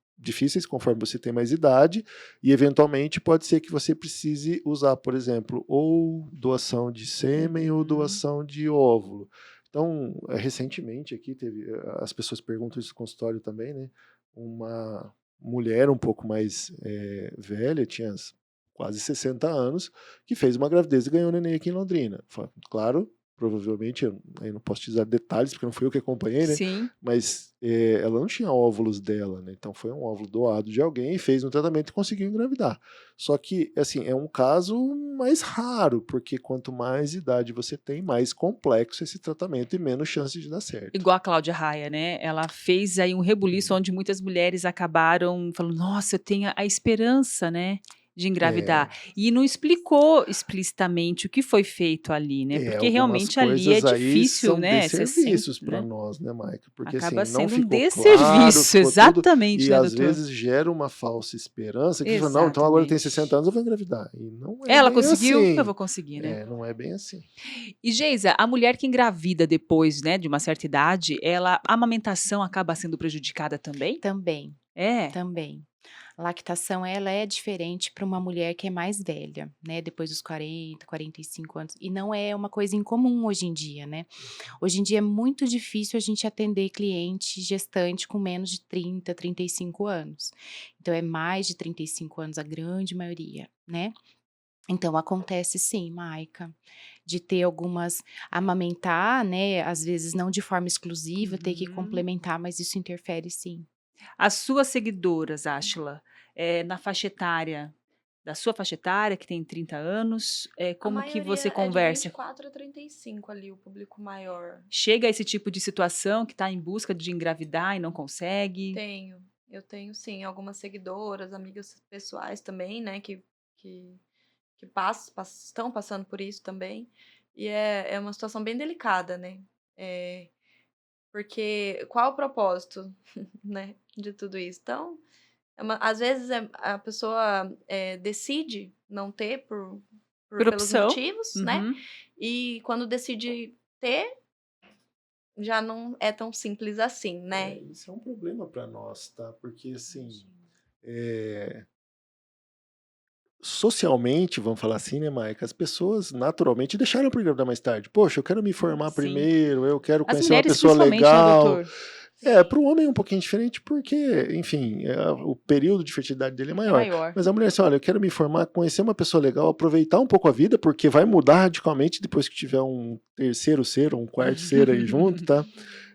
conforme você tem mais idade e eventualmente pode ser que você precise usar, por exemplo, ou doação de sêmen ou doação de óvulo. Então, recentemente aqui as pessoas perguntam isso no consultório também, né? Uma mulher um pouco mais velha, tinha quase 60 anos, que fez uma gravidez e ganhou um neném aqui em Londrina. Claro, provavelmente, eu não posso te dar detalhes, porque não fui eu que acompanhei, né? Sim. Mas ela não tinha óvulos dela, né? Então foi um óvulo doado de alguém, fez um tratamento e conseguiu engravidar. Só que, assim, é um caso mais raro, porque quanto mais idade você tem, mais complexo esse tratamento e menos chance de dar certo. Igual a Cláudia Raia, né? Ela fez aí um rebuliço onde muitas mulheres acabaram falando, nossa, eu tenho a esperança, né, de engravidar. E não explicou explicitamente o que foi feito ali, né? Porque Algumas realmente ali é coisas aí difícil, são né? Você desserviços sente, para né? nós, né, Maica? Porque assim, Acaba não sendo um ficou claro, desserviço, ficou tudo, exatamente, e né, às doutor? vezes gera uma falsa esperança que você fala, não, então agora eu tenho 60 Exatamente. anos, eu vou engravidar. E não é Ela bem conseguiu, eu assim. vou conseguir, né? Não é bem assim. E Geisa, a mulher que engravida depois, né, de uma certa idade, a amamentação acaba sendo prejudicada também? Também, É. também. A lactação, ela é diferente para uma mulher que é mais velha, né, depois dos 40, 45 anos, e não é uma coisa incomum hoje em dia, né. Hoje em dia é muito difícil a gente atender cliente gestante com menos de 30, 35 anos. Então é mais de 35 anos a grande maioria, né. Então acontece sim, Maica, de ter algumas amamentar, né, às vezes não de forma exclusiva, ter que Uhum. complementar, mas isso interfere sim. As suas seguidoras, Ashla, na faixa etária, da sua faixa etária, que tem 30 anos, A como que maioria você é de conversa? 24 a 35 ali, o público maior. Chega a esse tipo de situação que está em busca de engravidar e não consegue? Eu tenho sim, algumas seguidoras, amigas pessoais também, né, que, estão passando por isso também. E é uma situação bem delicada, né? É, porque qual o propósito, né, de tudo isso? Então, às vezes a pessoa decide não ter Por pelos opção? motivos, né? Uhum. E quando decide ter, já não é tão simples assim, né? Isso é um problema para nós, tá? Porque assim, Imagino. socialmente, vamos falar assim, né, Maica? As pessoas naturalmente deixaram para engravidar mais tarde. Poxa, eu quero me formar Sim. primeiro, eu quero As conhecer uma mulheres pessoa principalmente, né, legal. doutor? Para o homem é um pouquinho diferente porque, enfim, o período de fertilidade dele é É maior. maior. Mas a mulher assim, olha, eu quero me formar, conhecer uma pessoa legal, aproveitar um pouco a vida, porque vai mudar radicalmente depois que tiver um terceiro ser, um quarto ser aí junto, tá?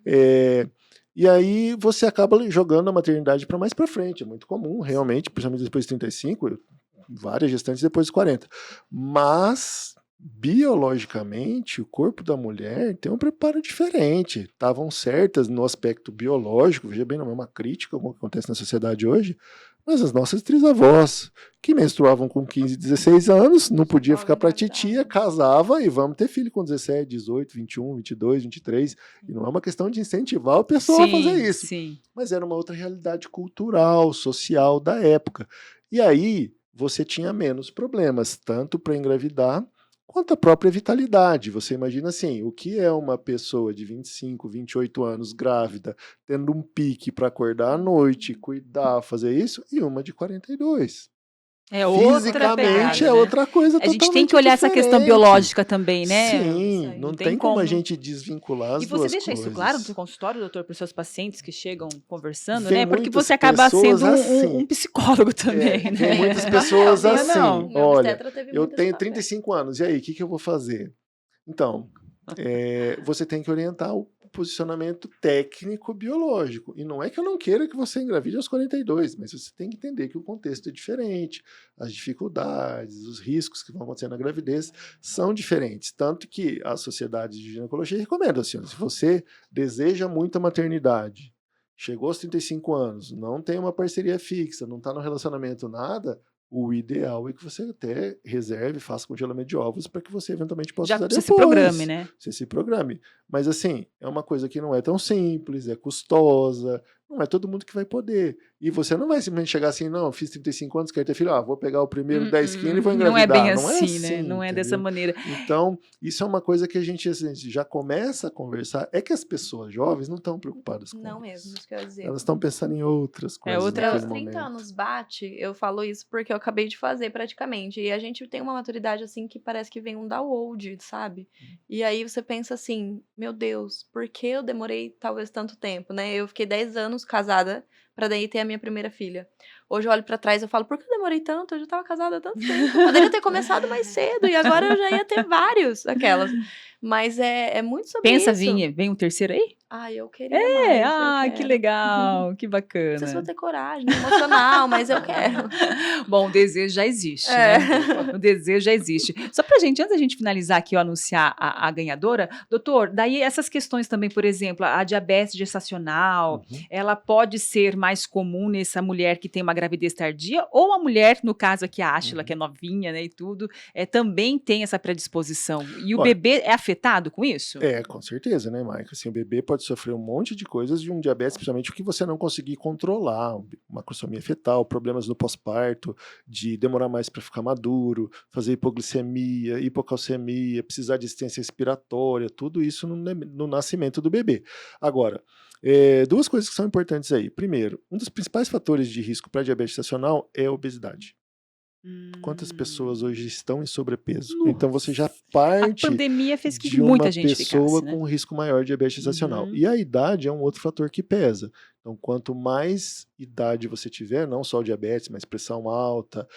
É, e aí você acaba jogando a maternidade para mais para frente. É muito comum, realmente, principalmente depois de 35, várias gestantes depois dos 40. Mas biologicamente, o corpo da mulher tem um preparo diferente. Estavam certas no aspecto biológico, veja bem, não é uma crítica como acontece na sociedade hoje, mas as nossas trisavós, que menstruavam com 15, 16 anos, não podia Logo ficar para engravidavam. titia, casava e vamos ter filho com 17, 18, 21, 22, 23. E não é uma questão de incentivar a pessoa a fazer isso. Sim. Mas era uma outra realidade cultural, social da época. E aí você tinha menos problemas, tanto para engravidar quanto a própria vitalidade. Você imagina assim, o que é uma pessoa de 25, 28 anos grávida, tendo um pique para acordar à noite, cuidar, fazer isso, e uma de 42. É outra Fisicamente pegada, é né? outra coisa A gente tem que totalmente olhar essa questão diferente. biológica também, né? Sim, aí. não Não tem tem como a como. gente desvincular E as você duas deixa isso claro no seu coisas. consultório, doutor, para os seus pacientes que chegam conversando, Vem né? Porque muitas você acaba pessoas sendo assim. um psicólogo também, Vem né? muitas No pessoas papel, Não é viu? não? assim. Meu Olha, obstetra teve eu muito esse tenho papel. 35 anos, e aí, o que eu vou fazer? Então, você tem que orientar o posicionamento técnico biológico. E não é que eu não queira que você engravide aos 42, mas você tem que entender que o contexto é diferente, as dificuldades, os riscos que vão acontecer na gravidez são diferentes. Tanto que a Sociedade de Ginecologia recomenda assim, se você deseja muita maternidade, chegou aos 35 anos, não tem uma parceria fixa, não está no relacionamento nada, o ideal é que você até reserve, faça congelamento de ovos para que você eventualmente possa Já usar você depois. se programe, né? Você se programe. Mas assim, é uma coisa que não é tão simples, é custosa, não é todo mundo que vai poder. E você não vai simplesmente chegar assim, não, fiz 35 anos, quero ter filho, vou pegar o primeiro 10 quilos e vou Não é bem engravidar. Não é assim, né? assim, Não é dessa entendeu? maneira. Então, isso é uma coisa que a gente assim, já começa a conversar. É que as pessoas jovens não estão preocupadas com Não isso. mesmo, isso que eu ia dizer. Elas estão pensando em outras coisas outra- Meus naquele 30 momento. anos bate, eu falo isso porque eu acabei de fazer praticamente. E a gente tem uma maturidade assim que parece que vem um download, sabe? E aí você pensa assim, meu Deus, por que eu demorei talvez tanto tempo, né? Eu fiquei 10 anos casada pra daí ter a minha primeira filha. Hoje eu olho pra trás e eu falo, por que eu demorei tanto? Eu já tava casada há tanto tempo. Eu poderia ter começado mais cedo e agora eu já ia ter vários, aquelas. Mas é muito sobre Pensa, isso. vem um terceiro aí? Ai, eu queria mais, eu Ai, que quero. legal, que Não sei se vou bacana. ter coragem, emocional, mas eu quero. Bom, o desejo já existe, É. né? O desejo já existe. Só pra gente, antes da gente finalizar aqui, ó, anunciar a ganhadora, doutor, daí essas questões também, por exemplo, a diabetes gestacional, Uhum. ela pode ser mais comum nessa mulher que tem uma gravidez tardia, ou a mulher, no caso aqui a Ashla, que é novinha, né, e tudo, também tem essa predisposição. E o Olha, bebê é afetado com isso? com certeza, né, Maica? Assim, o bebê pode sofrer um monte de coisas de um diabetes, principalmente o que você não conseguir controlar, uma macrosomia fetal, problemas no pós-parto, de demorar mais para ficar maduro, fazer hipoglicemia, hipocalcemia, precisar de assistência respiratória, tudo isso no nascimento do bebê. Agora, duas coisas que são importantes aí. Primeiro, um dos principais fatores de risco para diabetes gestacional é a obesidade. Quantas pessoas hoje estão em sobrepeso? Então você já A parte pandemia fez que de muita uma gente pessoa ficasse, né? com risco maior de diabetes gestacional. Uhum. E a idade é um outro fator que pesa. Então, quanto mais idade você tiver, não só o diabetes, mas pressão alta,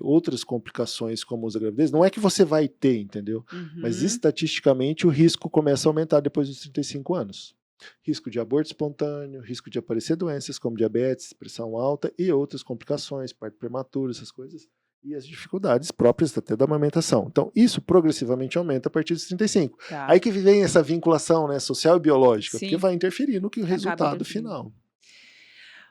outras complicações como os da gravidez, não é que você vai ter, entendeu? Mas Uhum. estatisticamente o risco começa a aumentar depois dos 35 anos. Risco de aborto espontâneo, risco de aparecer doenças como diabetes, pressão alta e outras complicações, parto prematuro, essas coisas, e as dificuldades próprias até da amamentação. Então, isso progressivamente aumenta a partir dos 35. Tá. Aí que vem essa vinculação, né, social e biológica, porque Sim. vai interferir no que o Acaba resultado interferindo. final.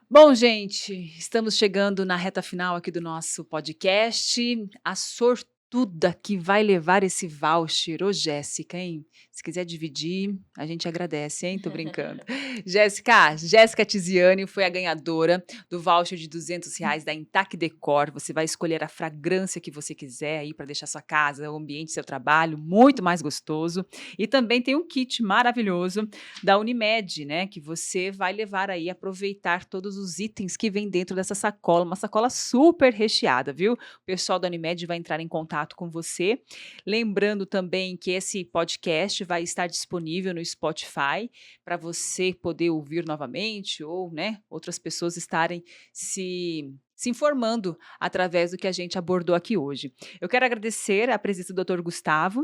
Bom, gente, estamos chegando na reta final aqui do nosso podcast. A sortuda que vai levar esse voucher, ô Jéssica, hein? Se quiser dividir, a gente agradece, hein? Tô brincando. Jéssica Tiziani foi a ganhadora do voucher de R$ 200 da Intac Decor. Você vai escolher a fragrância que você quiser aí para deixar sua casa, o ambiente, seu trabalho muito mais gostoso. E também tem um kit maravilhoso da Unimed, né? Que você vai levar aí, aproveitar todos os itens que vem dentro dessa sacola, uma sacola super recheada, viu? O pessoal da Unimed vai entrar em contato com você. Lembrando também que esse podcast vai estar disponível no Spotify para você poder ouvir novamente ou, né, outras pessoas estarem se informando através do que a gente abordou aqui hoje. Eu quero agradecer a presença do Dr. Gustavo,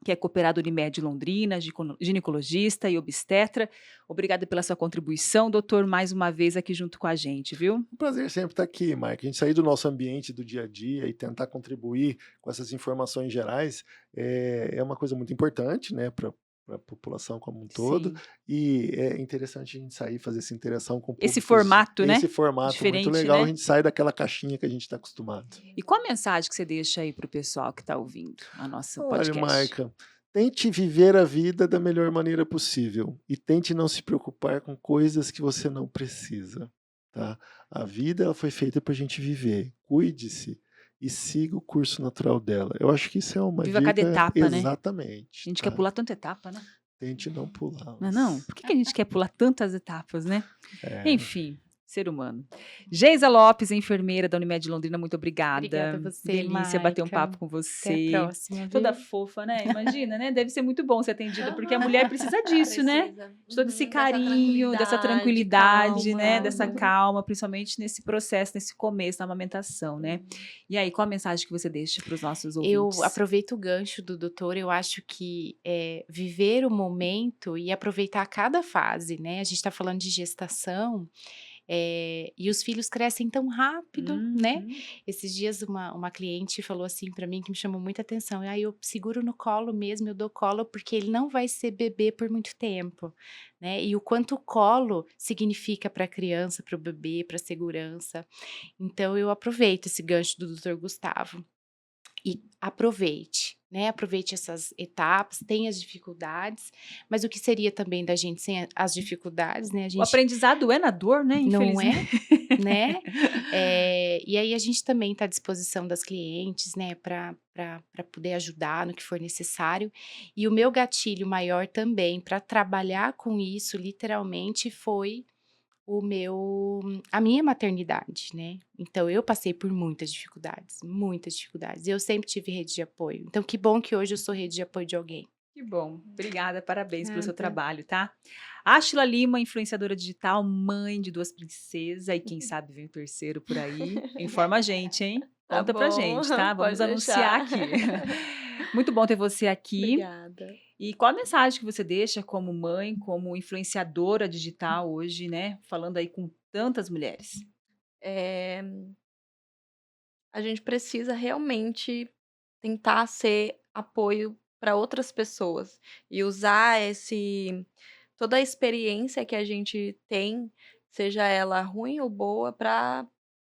que é cooperado Unimed Londrina, ginecologista e obstetra. Obrigada pela sua contribuição, doutor, mais uma vez aqui junto com a gente, viu? Um prazer sempre estar aqui, Mike. A gente sair do nosso ambiente do dia a dia e tentar contribuir com essas informações gerais é uma coisa muito importante, né, para a população como um todo. Sim. E é interessante a gente sair e fazer essa interação com Esse públicos. formato, né? Esse formato Diferente, muito legal, né? a gente sai daquela caixinha que a gente está acostumado. E qual a mensagem que você deixa aí para o pessoal que está ouvindo a nossa Olha, podcast? Maica, tente viver a vida da melhor maneira possível e tente não se preocupar com coisas que você não precisa, tá? A vida ela foi feita para a gente viver. Cuide-se e siga o curso natural dela. Eu acho que isso é uma Viva cada dica etapa, né? exatamente, A gente tá? quer pular tanta etapa, né? Tente não Não é pulá-las. não? Por que a gente quer pular tantas etapas, né? É, Enfim, ser humano. Geisa Lopes, enfermeira da Unimed Londrina, muito obrigada. Obrigada a você, Delícia bater um Maica. papo com Até a você. próxima, Toda viu? fofa, né? Imagina, né? Deve ser muito bom ser atendida, porque a mulher precisa disso, né? Precisa. De todo esse Dessa carinho, dessa tranquilidade, né? calma. Dessa calma, principalmente nesse processo, nesse começo da amamentação, né? E aí, qual a mensagem que você deixa para os nossos ouvintes? Eu aproveito o gancho do doutor, eu acho que viver o momento e aproveitar cada fase, né? A gente está falando de gestação, e os filhos crescem tão rápido, né? Uhum. Esses dias uma cliente falou assim para mim que me chamou muita atenção. E aí eu seguro no colo mesmo, eu dou colo porque ele não vai ser bebê por muito tempo, né? E o quanto o colo significa para a criança, para o bebê, para a segurança. Então eu aproveito esse gancho do Dr. Gustavo. E aproveite, né? Aproveite essas etapas, tem as dificuldades, mas o que seria também da gente sem as dificuldades, né? A O gente aprendizado é na dor, né? não é, Infelizmente. né? E aí a gente também está à disposição das clientes, né? Para poder ajudar no que for necessário. E o meu gatilho maior também para trabalhar com isso, literalmente, foi a minha maternidade, né. Então eu passei por muitas dificuldades, e eu sempre tive rede de apoio. Então que bom que hoje eu sou rede de apoio de alguém. Que bom. Obrigada, parabéns pelo seu Nada. trabalho, tá? Ashla Lima, influenciadora digital, mãe de 2 princesas, e quem sabe vem o terceiro por aí. Informa a gente, hein? Tá Conta pra bom, gente, tá? pode Vamos anunciar deixar. aqui. Muito bom ter você aqui. Obrigada. E qual a mensagem que você deixa como mãe, como influenciadora digital hoje, né? Falando aí com tantas mulheres. Eh, a gente precisa realmente tentar ser apoio para outras pessoas e usar toda a experiência que a gente tem, seja ela ruim ou boa, para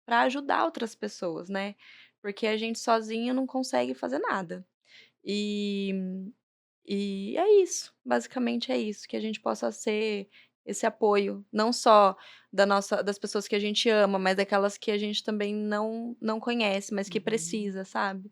ajudar outras pessoas, né. Porque a gente sozinho não consegue fazer nada. E E é isso, basicamente é isso, que a gente possa ser esse apoio, não só das pessoas que a gente ama, mas daquelas que a gente também não conhece, mas que precisa, sabe.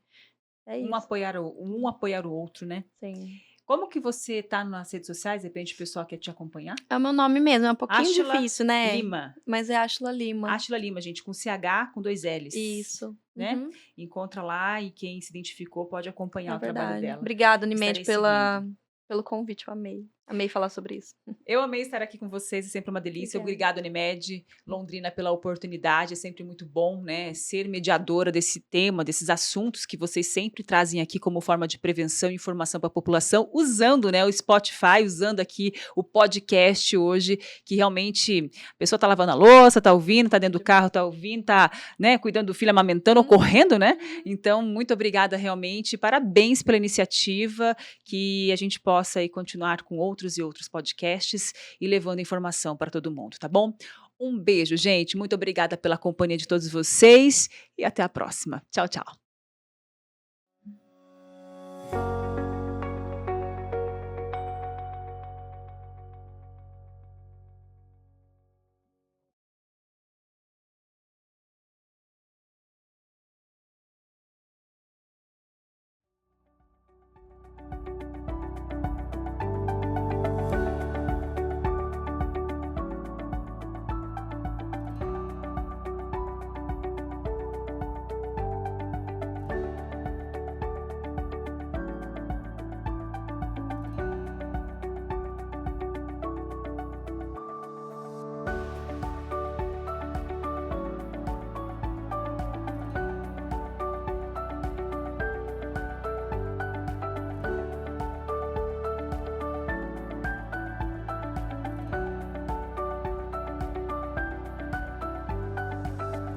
É Um isso, apoiar o outro, né? sim. Como que você tá nas redes sociais? De repente o pessoal quer te acompanhar? É o meu nome mesmo, é um pouquinho Ashla difícil, né, Lima. mas é Ashla Lima. Ashla Lima, gente, com CH, com 2 Ls, Isso. né? Uhum, Encontra lá e quem se identificou pode acompanhar é o trabalho verdade. dela. Obrigada, Unimed, Estarei seguindo. pelo convite, eu amei. Amei falar sobre isso. Eu amei estar aqui com vocês, é sempre uma delícia. Obrigada. Obrigada, Unimed, Londrina, pela oportunidade. É sempre muito bom, né, ser mediadora desse tema, desses assuntos que vocês sempre trazem aqui como forma de prevenção e informação para a população, usando, né, o Spotify, usando aqui o podcast hoje, que realmente a pessoa está lavando a louça, está ouvindo, está dentro do carro, está ouvindo, está, né, cuidando do filho, amamentando ou correndo, né? Então, muito obrigada realmente. Parabéns pela iniciativa, que a gente possa aí continuar com outros e outros podcasts e levando informação para todo mundo, tá bom? Um beijo, gente. Muito obrigada pela companhia de todos vocês e até a próxima. Tchau, tchau.